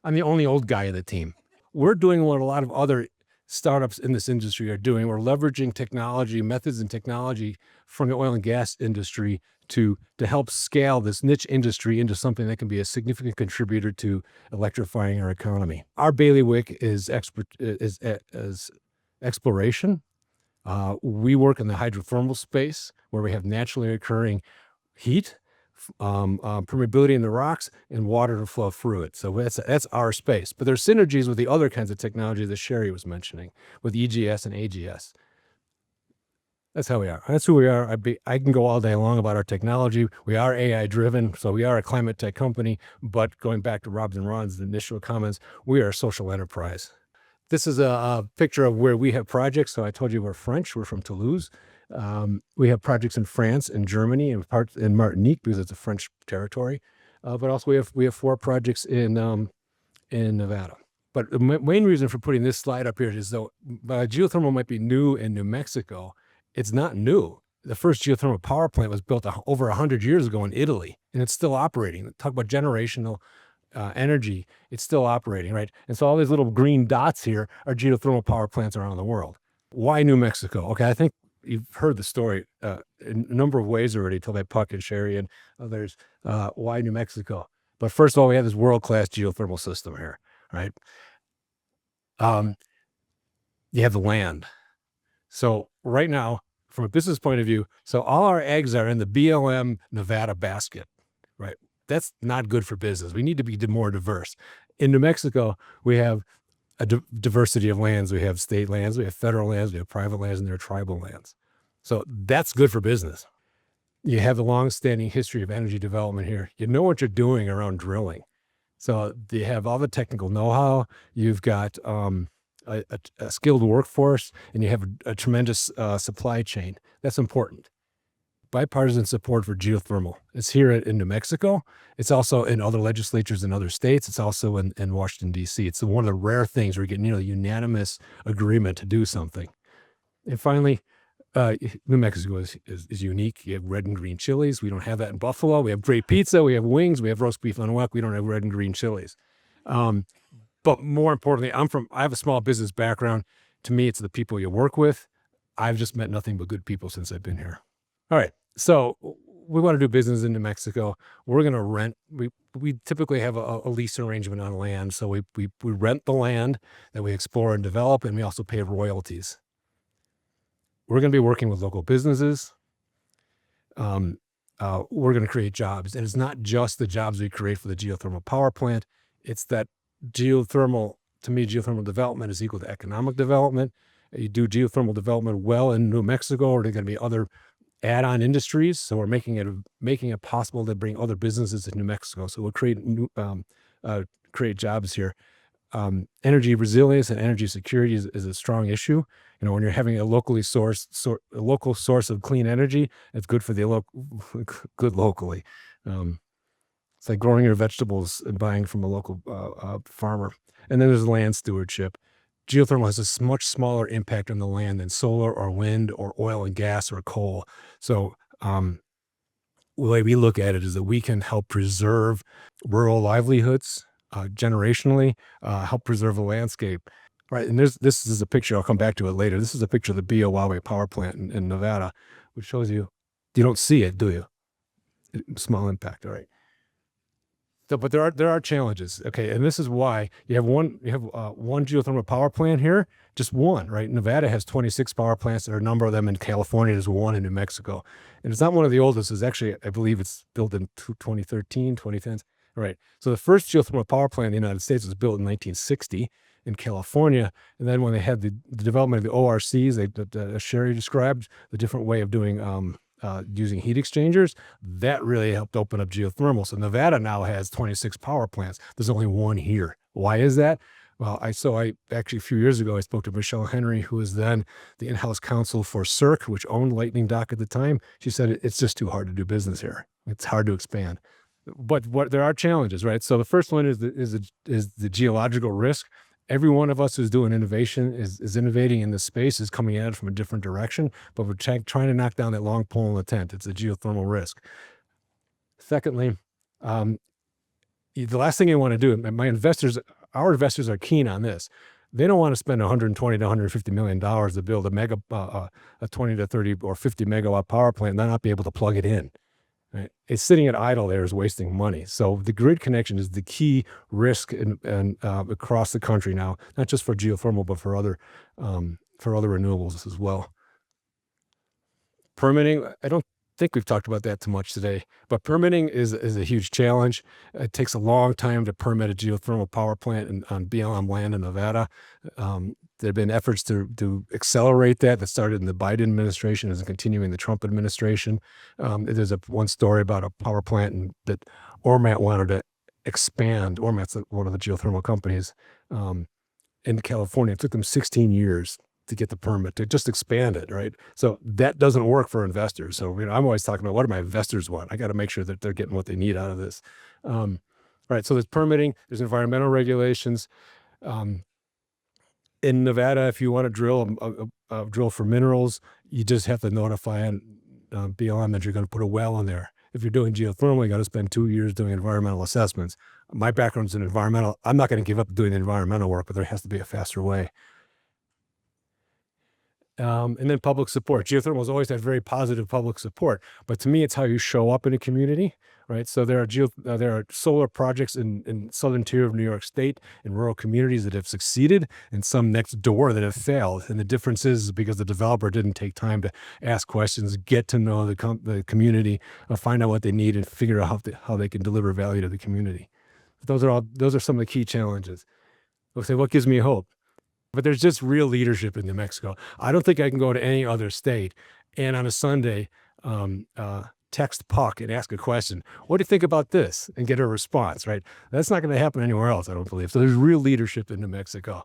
I'm the only old guy in the team. We're doing what a lot of other startups in this industry are doing. We're leveraging technology, methods and technology from the oil and gas industry to help scale this niche industry into something that can be a significant contributor to electrifying our economy. Our bailiwick is exploration. We work in the hydrothermal space where we have naturally occurring heat, permeability in the rocks, and water to flow through it. So that's our space. But there's synergies with the other kinds of technology that Shari was mentioning, with EGS and AGS. That's how we are. That's who we are. I can go all day long about our technology. We are AI driven, so we are a climate tech company. But going back to Rob's and Ron's initial comments, we are a social enterprise. This is a picture of where we have projects. So I told you we're French. We're from Toulouse. We have projects in France and Germany and parts in Martinique because it's a French territory. But also we have 4 projects in Nevada. But the main reason for putting this slide up here is though geothermal might be new in New Mexico, it's not new. The first geothermal power plant was built over 100 years ago in Italy, and it's still operating. Talk about generational energy. It's still operating, right? And so all these little green dots here are geothermal power plants around the world. Why New Mexico? Okay, I think you've heard the story in a number of ways already, told by Puck and Shari and others. Why New Mexico? But first of all, we have this world-class geothermal system here, right? You have the land. So right now, from a business point of view, so all our eggs are in the BLM Nevada basket, right? That's not good for business. We need to be more diverse. In New Mexico, we have a diversity of lands. We have state lands, we have federal lands, we have private lands, and there are tribal lands. So that's good for business. You have the long-standing history of energy development here. You know what you're doing around drilling. So you have all the technical know-how. You've got a skilled workforce, and you have a tremendous supply chain. That's important. Bipartisan support for geothermal. It's here in New Mexico. It's also in other legislatures in other states. It's also in Washington, D.C. It's one of the rare things where you get nearly unanimous agreement to do something. And finally, New Mexico is unique. You have red and green chilies. We don't have that in Buffalo. We have great pizza. We have wings. We have roast beef on wok. We don't have red and green chilies. But more importantly, I have a small business background. To me, it's the people you work with. I've just met nothing but good people since I've been here. All right. So we want to do business in New Mexico. We're going to rent. We typically have a lease arrangement on land. So we rent the land that we explore and develop, and we also pay royalties. We're going to be working with local businesses. We're going to create jobs. And it's not just the jobs we create for the geothermal power plant. It's that geothermal development is equal to economic development. You do geothermal development well in New Mexico, or there are going to be other add-on industries. So we're making it possible to bring other businesses to New Mexico. So we'll create jobs here. Energy resilience and energy security is a strong issue. You know, when you're having a local source of clean energy, it's good for good locally. It's like growing your vegetables and buying from a local farmer. And then there's land stewardship. Geothermal has a much smaller impact on the land than solar or wind or oil and gas or coal. So the way we look at it is that we can help preserve rural livelihoods generationally, help preserve the landscape. Right, and this is a picture, I'll come back to it later. This is a picture of the Bio power plant in Nevada, which shows you don't see it, do you? Small impact, all right. So, but there are challenges, okay, and this is why you have one geothermal power plant here, just one, right? Nevada has 26 power plants. There are a number of them in California. There's one in New Mexico, and it's not one of the oldest. It's actually, I believe, it's built in 2013, 2010. Right. So the first geothermal power plant in the United States was built in 1960 in California, and then when they had the development of the ORCs, that Shari described, the different way of doing using heat exchangers, that really helped open up geothermal. So Nevada now has 26 power plants. There's only one here. Why is that? Well, I actually a few years ago, I spoke to Michelle Henry, who was then the in-house counsel for CERC, which owned Lightning Dock at the time. She said, it's just too hard to do business here. It's hard to expand. but there are challenges, right? So the first one is the geological risk. Every one of us who's doing innovation is innovating in this space, is coming at it from a different direction, but we're trying to knock down that long pole in the tent. It's a geothermal risk. Secondly, the last thing you want to do, our investors are keen on this. They don't want to spend 120 to 150 million dollars to build a 20 to 30 or 50 megawatt power plant and not be able to plug it in. Right? It's sitting at idle there is wasting money. So the grid connection is the key risk and across the country now, not just for geothermal, but for other renewables as well. Permitting, I don't think we've talked about that too much today, but permitting is a huge challenge. It takes a long time to permit a geothermal power plant on BLM land in Nevada. There have been efforts to accelerate that started in the Biden administration and is continuing the Trump administration. There's one story about a power plant that Ormat wanted to expand. Ormat's one of the geothermal companies in California. It took them 16 years to get the permit to just expand it, right? So that doesn't work for investors. So I'm always talking about what do my investors want? I got to make sure that they're getting what they need out of this. Right. So there's permitting, there's environmental regulations. In Nevada, if you want to drill for minerals, you just have to notify BLM that you're going to put a well in there. If you're doing geothermal, you got to spend 2 years doing environmental assessments. My background's in environmental. I'm not going to give up doing the environmental work, but there has to be a faster way. And then public support. Geothermal has always had very positive public support, but to me, it's how you show up in a community, right? So there are solar projects in southern tier of New York State in rural communities that have succeeded, and some next door that have failed. And the difference is because the developer didn't take time to ask questions, get to know the community, find out what they need, and figure out how they can deliver value to the community. Those are some of the key challenges. We'll say, what gives me hope? But there's just real leadership in New Mexico. I don't think I can go to any other state and on a Sunday text Puck and ask a question. What do you think about this? And get a response, right? That's not going to happen anywhere else, I don't believe. So there's real leadership in New Mexico.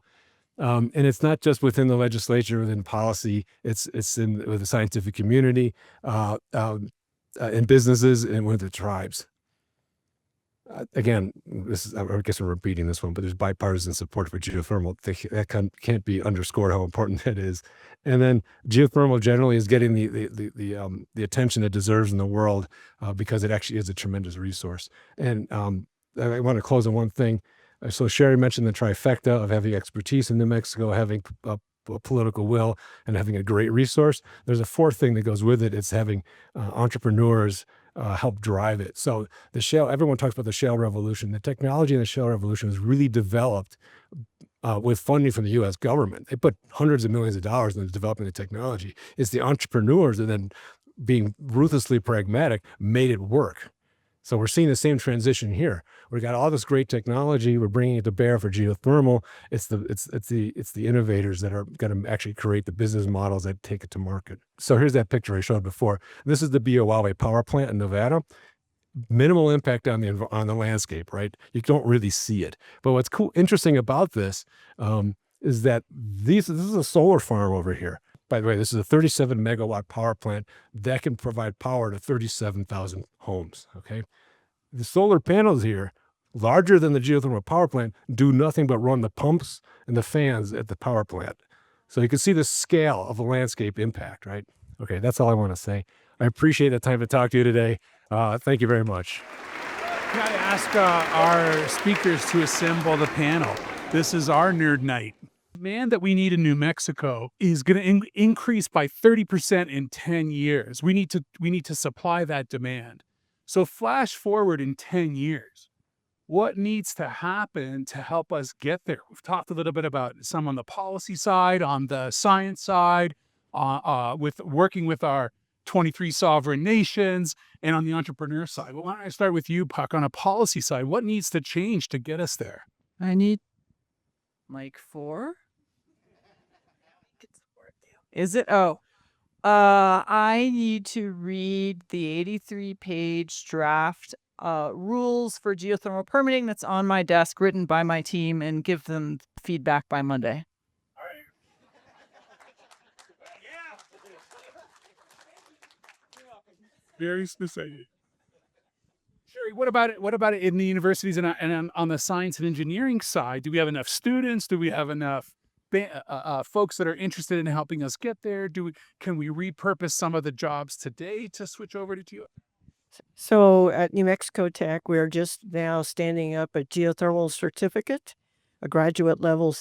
And it's not just within the legislature, within policy. It's with the scientific community, in businesses, and with the tribes. Again, I guess I'm repeating this one, but there's bipartisan support for geothermal. That can't be underscored how important that is. And then geothermal generally is getting the attention it deserves in the world because it actually is a tremendous resource. And I want to close on one thing. So Shari mentioned the trifecta of having expertise in New Mexico, having a political will, and having a great resource. There's a fourth thing that goes with it. It's having entrepreneurs help drive it. So everyone talks about the shale revolution. The technology in the shale revolution was really developed with funding from the U.S. government. They put hundreds of millions of dollars into developing the technology. It's the entrepreneurs that then, being ruthlessly pragmatic, made it work. So we're seeing the same transition here. We've got all this great technology. We're bringing it to bear for geothermal. It's the innovators that are going to actually create the business models that take it to market. So here's that picture I showed before. This is the Biowawe power plant in Nevada. Minimal impact on the landscape, right? You don't really see it. But what's interesting about this is that this is a solar farm over here. By the way, this is a 37 megawatt power plant that can provide power to 37,000 homes, okay? The solar panels here, larger than the geothermal power plant, do nothing but run the pumps and the fans at the power plant. So you can see the scale of the landscape impact, right? Okay, that's all I want to say. I appreciate the time to talk to you today. Thank you very much. Can I ask our speakers to assemble the panel? This is our nerd night. Demand that we need in New Mexico is going to increase by 30% in 10 years. We need to supply that demand. So flash forward in 10 years. What needs to happen to help us get there? We've talked a little bit about some on the policy side, on the science side, with working with our 23 sovereign nations, and on the entrepreneur side. Well, why don't I start with you, Puck, on a policy side? What needs to change to get us there? I need mic 4. Is it? Oh, I need to read the 83-page draft rules for geothermal permitting that's on my desk, written by my team, and give them feedback by Monday. All right. Very specific. Shari, what about it? What about it in the universities and on the science and engineering side? Do we have enough students? Do we have enough folks that are interested in helping us get there? Can we repurpose some of the jobs today to switch over to geo? So at New Mexico Tech, we're just now standing up a geothermal certificate, a graduate level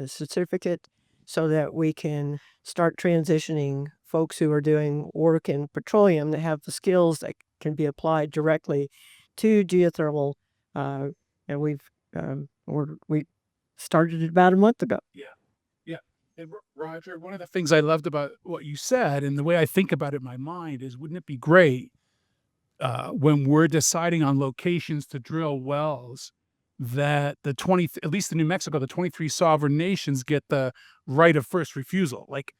certificate, so that we can start transitioning folks who are doing work in petroleum that have the skills that can be applied directly to geothermal. And we started it about a month ago. Yeah. And Roger, one of the things I loved about what you said and the way I think about it in my mind is, wouldn't it be great when we're deciding on locations to drill wells that at least in New Mexico, the 23 sovereign nations get the right of first refusal. Like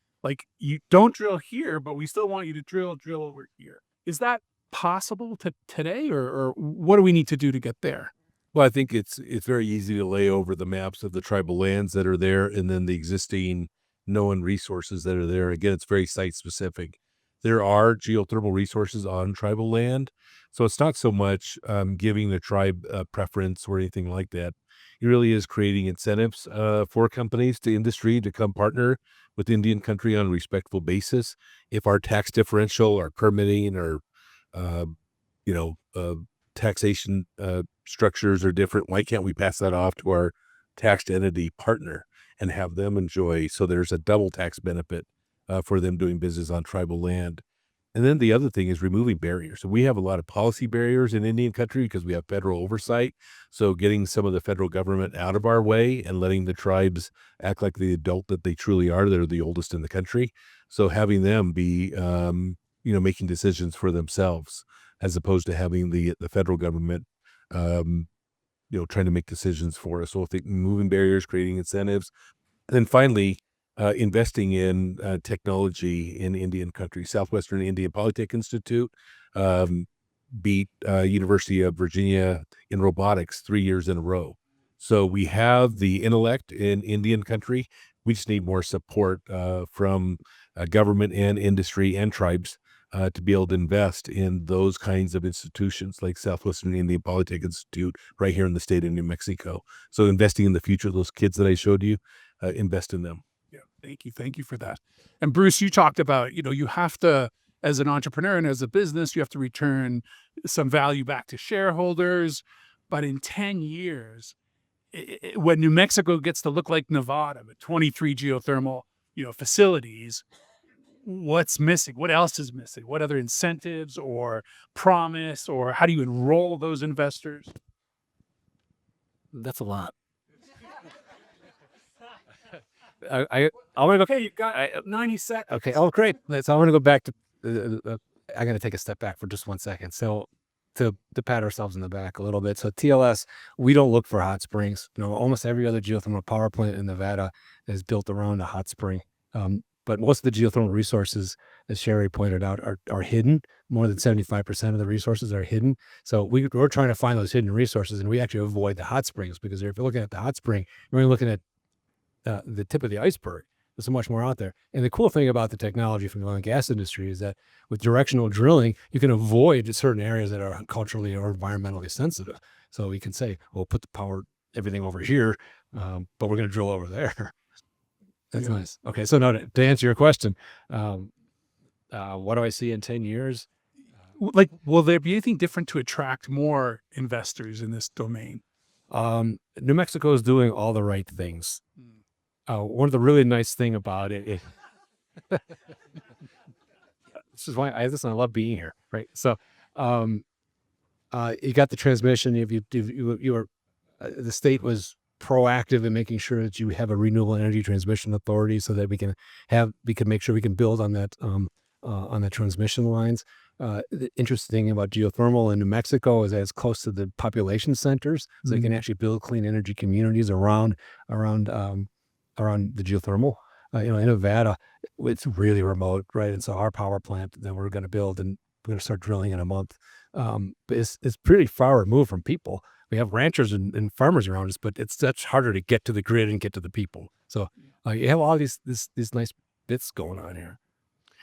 you don't drill here, but we still want you to drill over here. Is that possible today, or what do we need to do to get there? Well, I think it's very easy to lay over the maps of the tribal lands that are there, and then the existing known resources that are there. Again, it's very site specific. There are geothermal resources on tribal land, so it's not so much giving the tribe preference or anything like that. It really is creating incentives for companies to industry to come partner with Indian country on a respectful basis. If our tax differential, our permitting, or taxation structures are different, why can't we pass that off to our taxed entity partner and have them enjoy? So there's a double tax benefit for them doing business on tribal land. And then the other thing is removing barriers. So we have a lot of policy barriers in Indian country because we have federal oversight. So getting some of the federal government out of our way and letting the tribes act like the adult that they truly are. They're the oldest in the country. So having them be, making decisions for themselves, as opposed to having the federal government, trying to make decisions for us. So I think moving barriers, creating incentives, and then finally, investing in technology in Indian country. Southwestern Indian Polytech Institute beat University of Virginia in robotics 3 years in a row. So we have the intellect in Indian country. We just need more support from government and industry and tribes to be able to invest in those kinds of institutions like Southwestern Indian Polytech Institute right here in the state of New Mexico. So investing in the future of those kids that I showed you, invest in them. Yeah, thank you for that. And Bruce, you talked about, you have to, as an entrepreneur and as a business, you have to return some value back to shareholders. But in 10 years, when New Mexico gets to look like Nevada with 23 geothermal, facilities, what's missing? What else is missing? What other incentives or promise, or how do you enroll those investors? That's a lot. I want to go. Okay, you've got 90 seconds. Okay. Oh, great. So I want to go back to. I'm going to take a step back for just 1 second. So to pat ourselves in the back a little bit. So TLS, we don't look for hot springs. Almost every other geothermal power plant in Nevada is built around a hot spring. But most of the geothermal resources, as Shari pointed out, are hidden. More than 75% of the resources are hidden. So we're trying to find those hidden resources, and we actually avoid the hot springs, because if you're looking at the hot spring, you're only looking at the tip of the iceberg. There's so much more out there. And the cool thing about the technology from the oil and gas industry is that with directional drilling, you can avoid certain areas that are culturally or environmentally sensitive. So we can say, well, put the power, everything over here, but we're going to drill over there. That's nice. Okay, so now to answer your question, what do I see in 10 years? Will there be anything different to attract more investors in this domain? New Mexico is doing all the right things. One of the really nice thing about it, this is why I love being here, right? So, you got the transmission. The state was proactive in making sure that you have a renewable energy transmission authority, so that we can make sure we can build on that transmission lines. The interesting thing about geothermal in New Mexico is that it's close to the population centers, so you can actually build clean energy communities around the geothermal. In Nevada, it's really remote, right? And so our power plant that we're going to build, and we're going to start drilling in a month, but it's pretty far removed from people. We have ranchers and farmers around us, but it's much harder to get to the grid and get to the people. So you have all these nice bits going on here.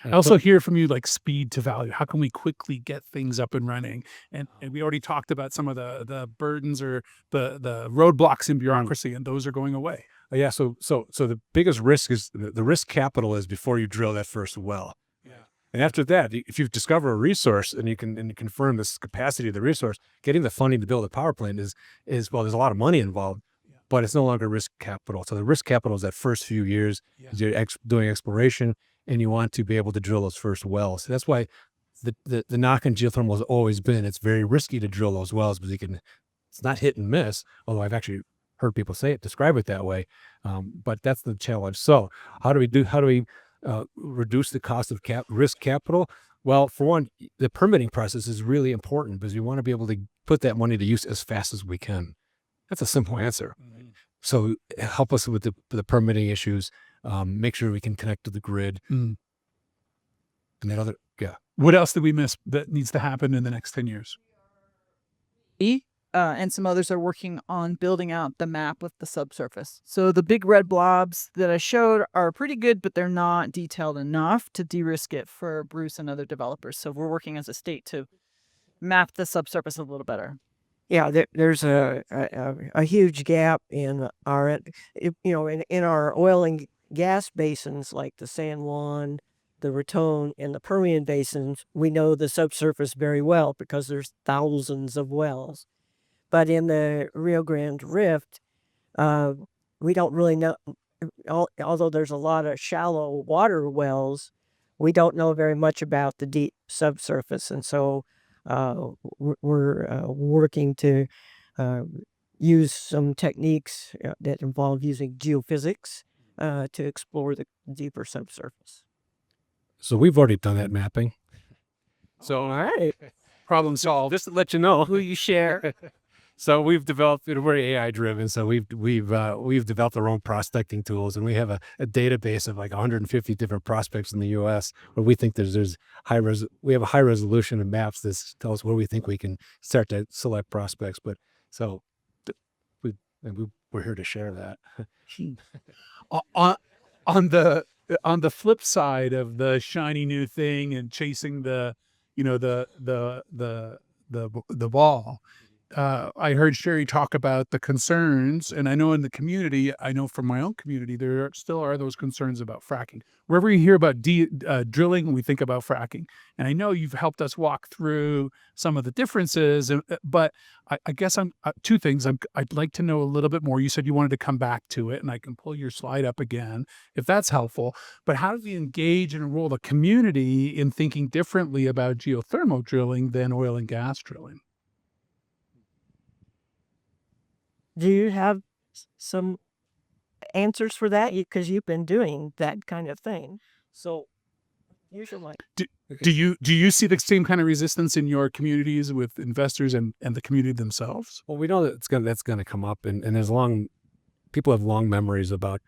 I also hear from you like speed to value. How can we quickly get things up and running? And we already talked about some of the burdens or the roadblocks in bureaucracy, and those are going away. Yeah. So the biggest risk is the risk capital is before you drill that first well. Yeah. And after that, if you discover a resource and you confirm this capacity of the resource, getting the funding to build a power plant is well, there's a lot of money involved, but it's no longer risk capital. So the risk capital is that first few years. You're doing exploration, and you want to be able to drill those first wells. So that's why the knock on geothermal has always been it's very risky to drill those wells because it's not hit and miss. Although I've actually heard people describe it that way, but that's the challenge. So how do we reduce the cost of risk capital? Well, for one, the permitting process is really important because we want to be able to put that money to use as fast as we can. That's a simple answer. So help us with the permitting issues. Make sure we can connect to the grid. And that What else did we miss that needs to happen in the next 10 years? And some others are working on building out the map with the subsurface. So the big red blobs that I showed are pretty good, but they're not detailed enough to de-risk it for Bruce and other developers. So we're working as a state to map the subsurface a little better. Yeah, there's a huge gap in our, in our oil and gas basins like the San Juan, the Raton, and the Permian basins. We know the subsurface very well because there's thousands of wells. But in the Rio Grande Rift, we don't really know, although there's a lot of shallow water wells, we don't know very much about the deep subsurface. And so we're working to use some techniques that involve using geophysics to explore the deeper subsurface. So we've already done that mapping. So, all right. Problem solved. Just to let you know. Who you share. So we've developed, we're AI driven. So we've developed our own prospecting tools, and we have a database of like 150 different prospects in the U.S. where we think there's we have a high resolution of maps that tell us where we think we can start to select prospects. But so we're here to share that. On the flip side of the shiny new thing and chasing the ball, I heard Shari talk about the concerns, and I know in the community, I know from my own community, there still are those concerns about fracking. Wherever you hear about drilling, we think about fracking. And I know you've helped us walk through some of the differences, but I guess two things. I'd like to know a little bit more. You said you wanted to come back to it, and I can pull your slide up again if that's helpful. But how do we engage and enroll the community in thinking differently about geothermal drilling than oil and gas drilling? Do you have some answers for that? Because you've been doing that kind of thing. So usually, do you see the same kind of resistance in your communities with investors and the community themselves? Well, we know that that's going to come up, and there's people have long memories about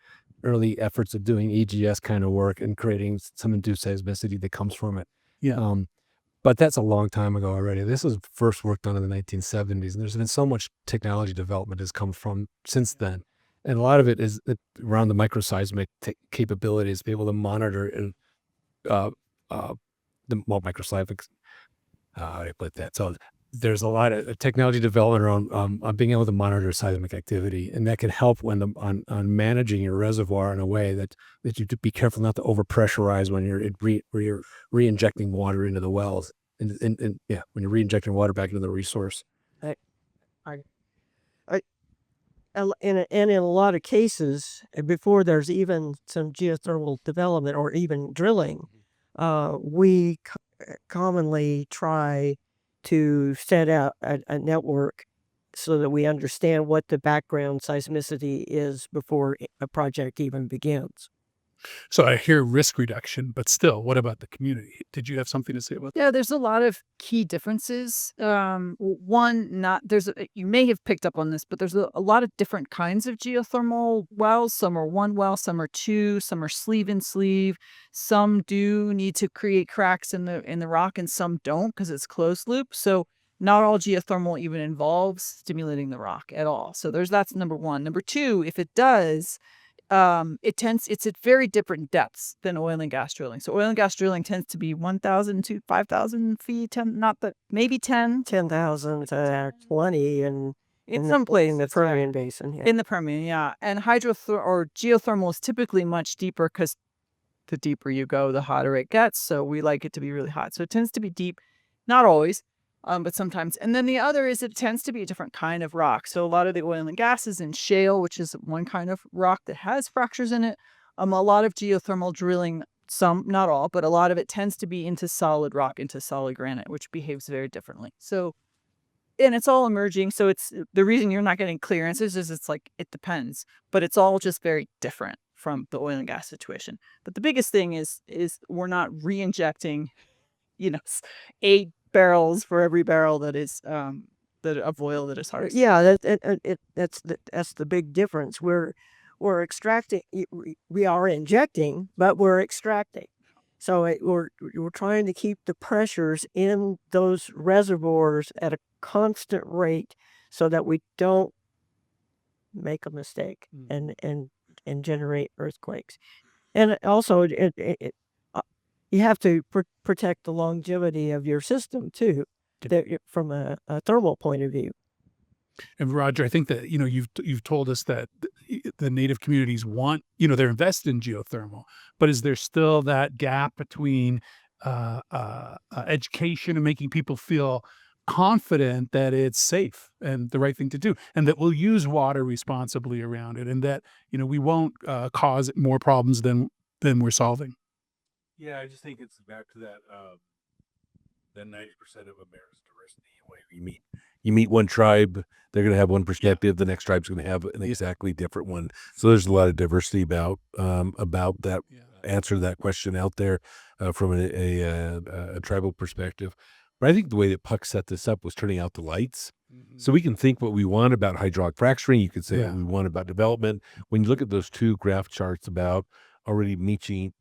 early efforts of doing EGS kind of work and creating some induced seismicity that comes from it. Yeah. But that's a long time ago already. This was first work done in the 1970s, and there's been so much technology development has come from since then. And a lot of it is around the microseismic capabilities, to be able to monitor and microseismic. How do I put that? So there's a lot of technology development around being able to monitor seismic activity, and that can help when on managing your reservoir in a way that you be careful not to overpressurize when you're re-injecting water into the wells, and when you're re-injecting water back into the resource. and in a lot of cases, before there's even some geothermal development or even drilling, we commonly try to set out a network so that we understand what the background seismicity is before a project even begins. So I hear risk reduction, but still, what about the community? Did you have something to say about that? Yeah, there's a lot of key differences. You may have picked up on this, but there's a lot of different kinds of geothermal wells. Some are one well, some are two, some are sleeve in sleeve. Some do need to create cracks in the rock, and some don't because it's closed loop. So not all geothermal even involves stimulating the rock at all. So that's number one. Number two, if it does, it's at very different depths than oil and gas drilling. So oil and gas drilling tends to be 1,000 to 5,000 feet, maybe 10. 10,000 to 20 and In some places, in the Permian Basin. Yeah. In the Permian, yeah. And or geothermal is typically much deeper because the deeper you go, the hotter it gets. So we like it to be really hot. So it tends to be deep, not always, but sometimes. And then the other is it tends to be a different kind of rock. So a lot of the oil and gas is in shale, which is one kind of rock that has fractures in it. A lot of geothermal drilling, some, not all, but a lot of it tends to be into solid rock, into solid granite, which behaves very differently. So, and it's all emerging. So it's the reason you're not getting clear answers is it's like, it depends, but it's all just very different from the oil and gas situation. But the biggest thing is we're not re-injecting, 8 barrels for every barrel that is of oil that is harvested. Yeah, that's the big difference. We're extracting. We are injecting, but we're extracting. So we're trying to keep the pressures in those reservoirs at a constant rate, so that we don't make a mistake and generate earthquakes. And also, you have to protect the longevity of your system too, from a thermal point of view. And Roger, I think that you've told us that the native communities want, they're invested in geothermal, but is there still that gap between education and making people feel confident that it's safe and the right thing to do, and that we'll use water responsibly around it, and that we won't cause more problems than we're solving? Yeah, I just think it's back to that 90% of America's diversity. You meet one tribe, they're going to have one perspective. The next tribe's going to have an exactly different one. So there's a lot of diversity about that. Answer to that question out there from a tribal perspective. But I think the way that Puck set this up was turning out the lights. So we can think what we want about hydraulic fracturing. You could say what we want about development. When you look at those 2 graph charts about already meeting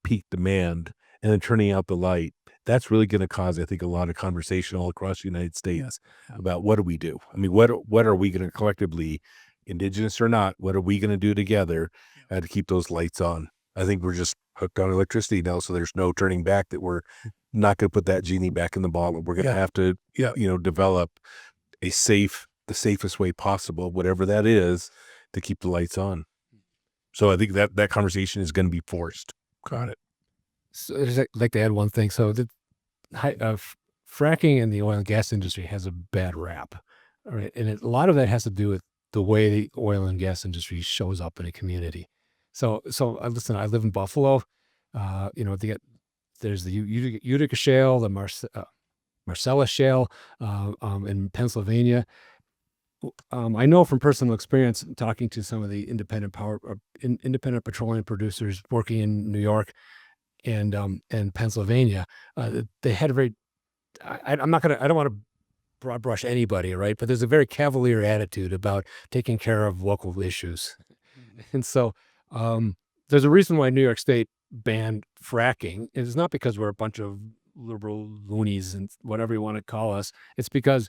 peak demand and then turning out the light, that's really going to cause, I think, a lot of conversation all across the United States about what do we do? I mean, what are we going to collectively, indigenous or not, what are we going to do together to keep those lights on? I think we're just hooked on electricity now, so there's no turning back, that we're not going to put that genie back in the bottle. We're going to have to, develop the safest way possible, whatever that is, to keep the lights on. So I think that conversation is going to be forced. Got it. So I'd like to add one thing. So fracking in the oil and gas industry has a bad rap, all right? And a lot of that has to do with the way the oil and gas industry shows up in a community. So listen, I live in Buffalo. There's the Utica Shale, the Marcellus Shale in Pennsylvania. I know from personal experience talking to some of the independent petroleum producers working in New York and Pennsylvania, they had a very, I don't want to broad brush anybody, right? But there's a very cavalier attitude about taking care of local issues. And so there's a reason why New York State banned fracking. It's not because we're a bunch of liberal loonies and whatever you want to call us. It's because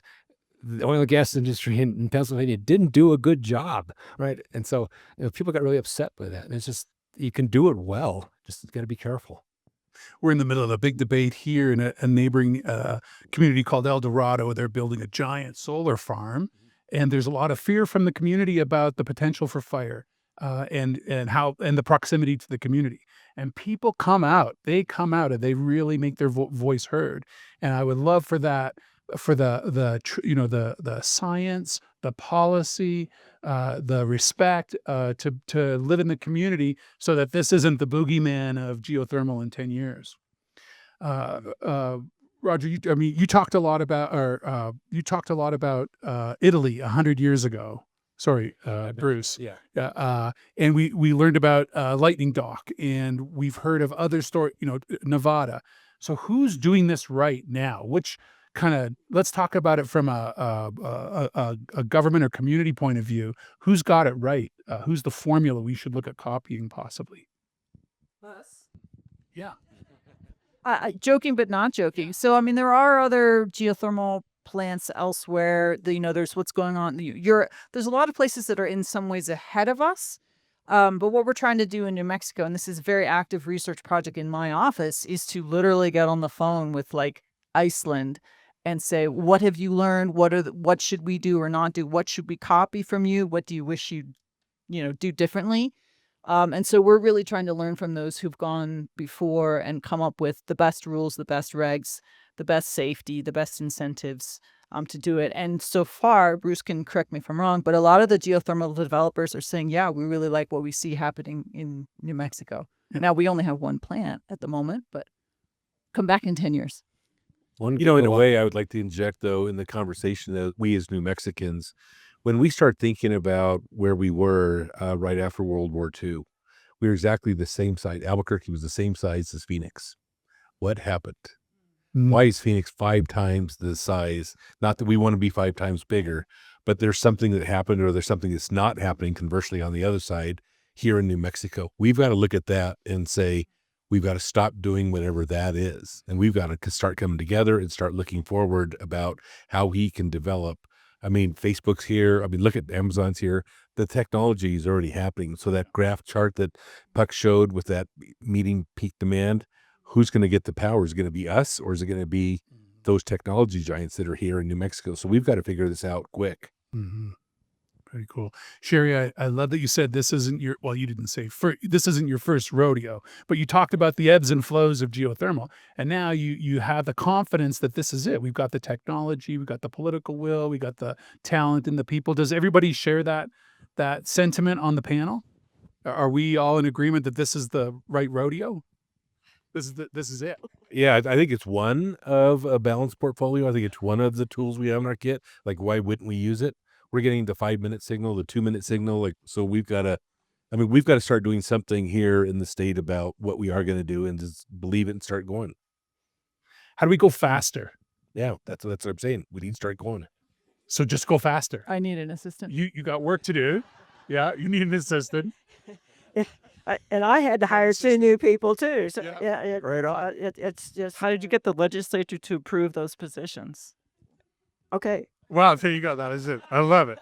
the oil and gas industry in Pennsylvania didn't do a good job, right? And so people got really upset with that. And it's just, you can do it well, just got to be careful. We're in the middle of a big debate here in a neighboring community called El Dorado. They're building a giant solar farm, and there's a lot of fear from the community about the potential for fire and the proximity to the community. And people come out. They come out, and they really make their voice heard. And I would love for that, for the science, the policy, the respect to live in the community, so that this isn't the boogeyman of geothermal in 10 years. Roger, you talked a lot about, Italy 100 years ago. Sorry, Bruce. Yeah. And we learned about Lightning Dock, and we've heard of other stories, Nevada. So who's doing this right now? Let's talk about it from a government or community point of view. Who's got it right? Who's the formula we should look at copying possibly? Us. Yeah. Joking, but not joking. So, there are other geothermal plants elsewhere. There's what's going on in Europe. There's a lot of places that are in some ways ahead of us. But what we're trying to do in New Mexico, and this is a very active research project in my office, is to literally get on the phone with like Iceland and say, what have you learned? What should we do or not do? What should we copy from you? What do you wish you'd, do differently? And so we're really trying to learn from those who've gone before and come up with the best rules, the best regs, the best safety, the best incentives to do it. And so far, Bruce can correct me if I'm wrong, but a lot of the geothermal developers are saying, yeah, we really like what we see happening in New Mexico. Yeah. Now, we only have one plant at the moment, but come back in 10 years. In a way, I would like to inject, though, in the conversation that we as New Mexicans, when we start thinking about where we were right after World War II, we were exactly the same size. Albuquerque was the same size as Phoenix. What happened? Why is Phoenix 5 times the size? Not that we want to be 5 times bigger, but there's something that happened, or there's something that's not happening, conversely, on the other side here in New Mexico. We've got to look at that and say, we've got to stop doing whatever that is. And we've got to start coming together and start looking forward about how we can develop. I mean, Facebook's here. I mean, look at Amazon's here. The technology is already happening. So that graph chart that Puck showed with that meeting peak demand, who's going to get the power? Is it going to be us, or is it going to be those technology giants that are here in New Mexico? So we've got to figure this out quick. Mm-hmm. Very cool. Shari, I love that you said this isn't your, well, you didn't say this isn't your first rodeo, but you talked about the ebbs and flows of geothermal. And now you have the confidence that this is it. We've got the technology, we've got the political will, we got the talent in the people. Does everybody share that sentiment on the panel? Are we all in agreement that this is the right rodeo? This is it. Yeah, I think it's one of a balanced portfolio. I think it's one of the tools we have in our kit. Like, why wouldn't we use it? We're getting the 5-minute signal, the 2-minute signal. Like, so we've got to start doing something here in the state about what we are going to do, and just believe it and start going. How do we go faster? Yeah, that's what I'm saying. We need to start going. So just go faster. I need an assistant. You got work to do. Yeah, you need an assistant. And I had to hire 2 new people too. So Right on. it's just How did you get the legislature to approve those positions? okay. Wow, there you go. That is it. I love it.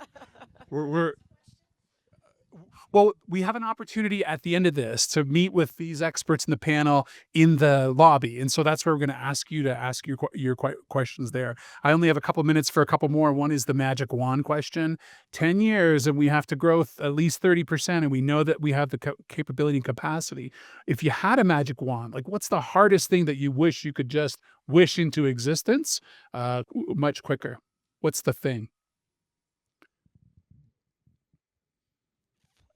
Well, we have an opportunity at the end of this to meet with these experts in the panel in the lobby. And so that's where we're going to ask you to ask your questions there. I only have a couple minutes for a couple more. One is the magic wand question. 10 years and we have to grow at least 30%. And we know that we have the capability and capacity. If you had a magic wand, like what's the hardest thing that you wish you could just wish into existence much quicker? What's the thing?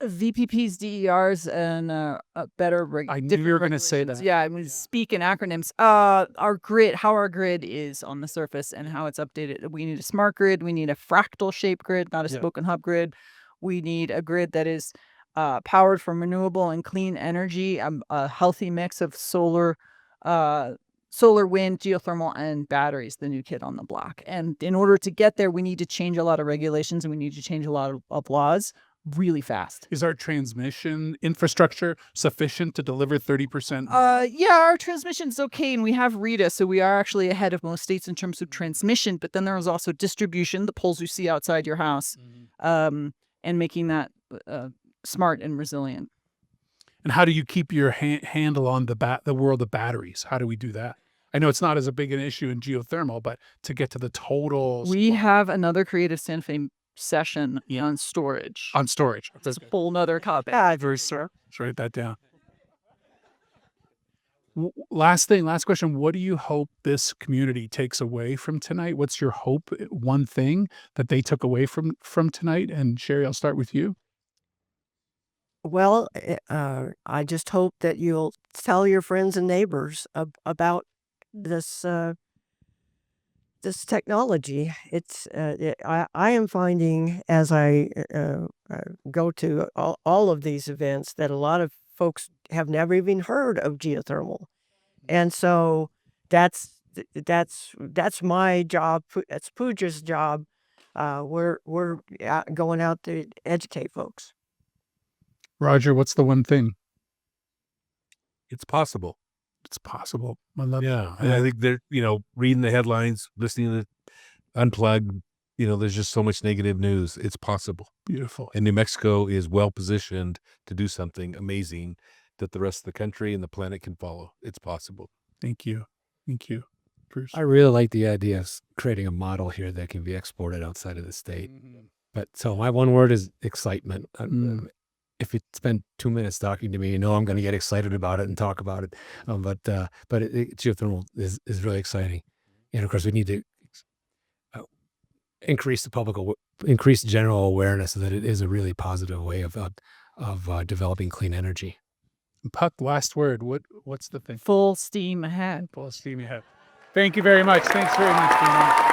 VPPs, DERs, and a better. I knew you were going to say that. Yeah, I mean, speak in acronyms. Our grid, how our grid is on the surface and how it's updated. We need a smart grid. We need a fractal shape grid, not a spoken hub grid. We need a grid that is powered from renewable and clean energy, a healthy mix of solar, wind, geothermal, and batteries, the new kid on the block. And in order to get there, we need to change a lot of regulations and we need to change a lot of laws really fast. Is our transmission infrastructure sufficient to deliver 30%? Yeah, our transmission's okay, and we have RETA, so we are actually ahead of most states in terms of transmission, but then there is also distribution, the poles you see outside your house, and making that smart and resilient. And how do you keep your handle on the world of batteries? How do we do that? I know it's not as big an issue in geothermal, but to get to the total... We have another Creative Santa Fe session on storage. On storage. That's a whole nother topic. Let's write that down. Last question. What do you hope this community takes away from tonight? What's your hope? One thing that they took away from tonight? And Shari, I'll start with you. Well, I just hope that you'll tell your friends and neighbors about this technology. It's I am finding as I go to all of these events that a lot of folks have never even heard of geothermal, and so that's my job. That's Pooja's job. We're going out to educate folks. Roger, what's the one thing? It's possible. It's possible. I love Yeah. And I think they're, reading the headlines, listening to Unplugged, there's just so much negative news. It's possible. Beautiful. And New Mexico is well positioned to do something amazing that the rest of the country and the planet can follow. It's possible. Thank you. Thank you, Bruce. I really like the idea of creating a model here that can be exported outside of the state. But so my one word is excitement. If you spend 2 minutes talking to me, I'm going to get excited about it and talk about it. But geothermal is really exciting. And of course, we need to increase general awareness so that it is a really positive way of developing clean energy. Puck, last word. What's the thing? Full steam ahead. Full steam ahead. Thank you very much. Thanks very much, Dimon.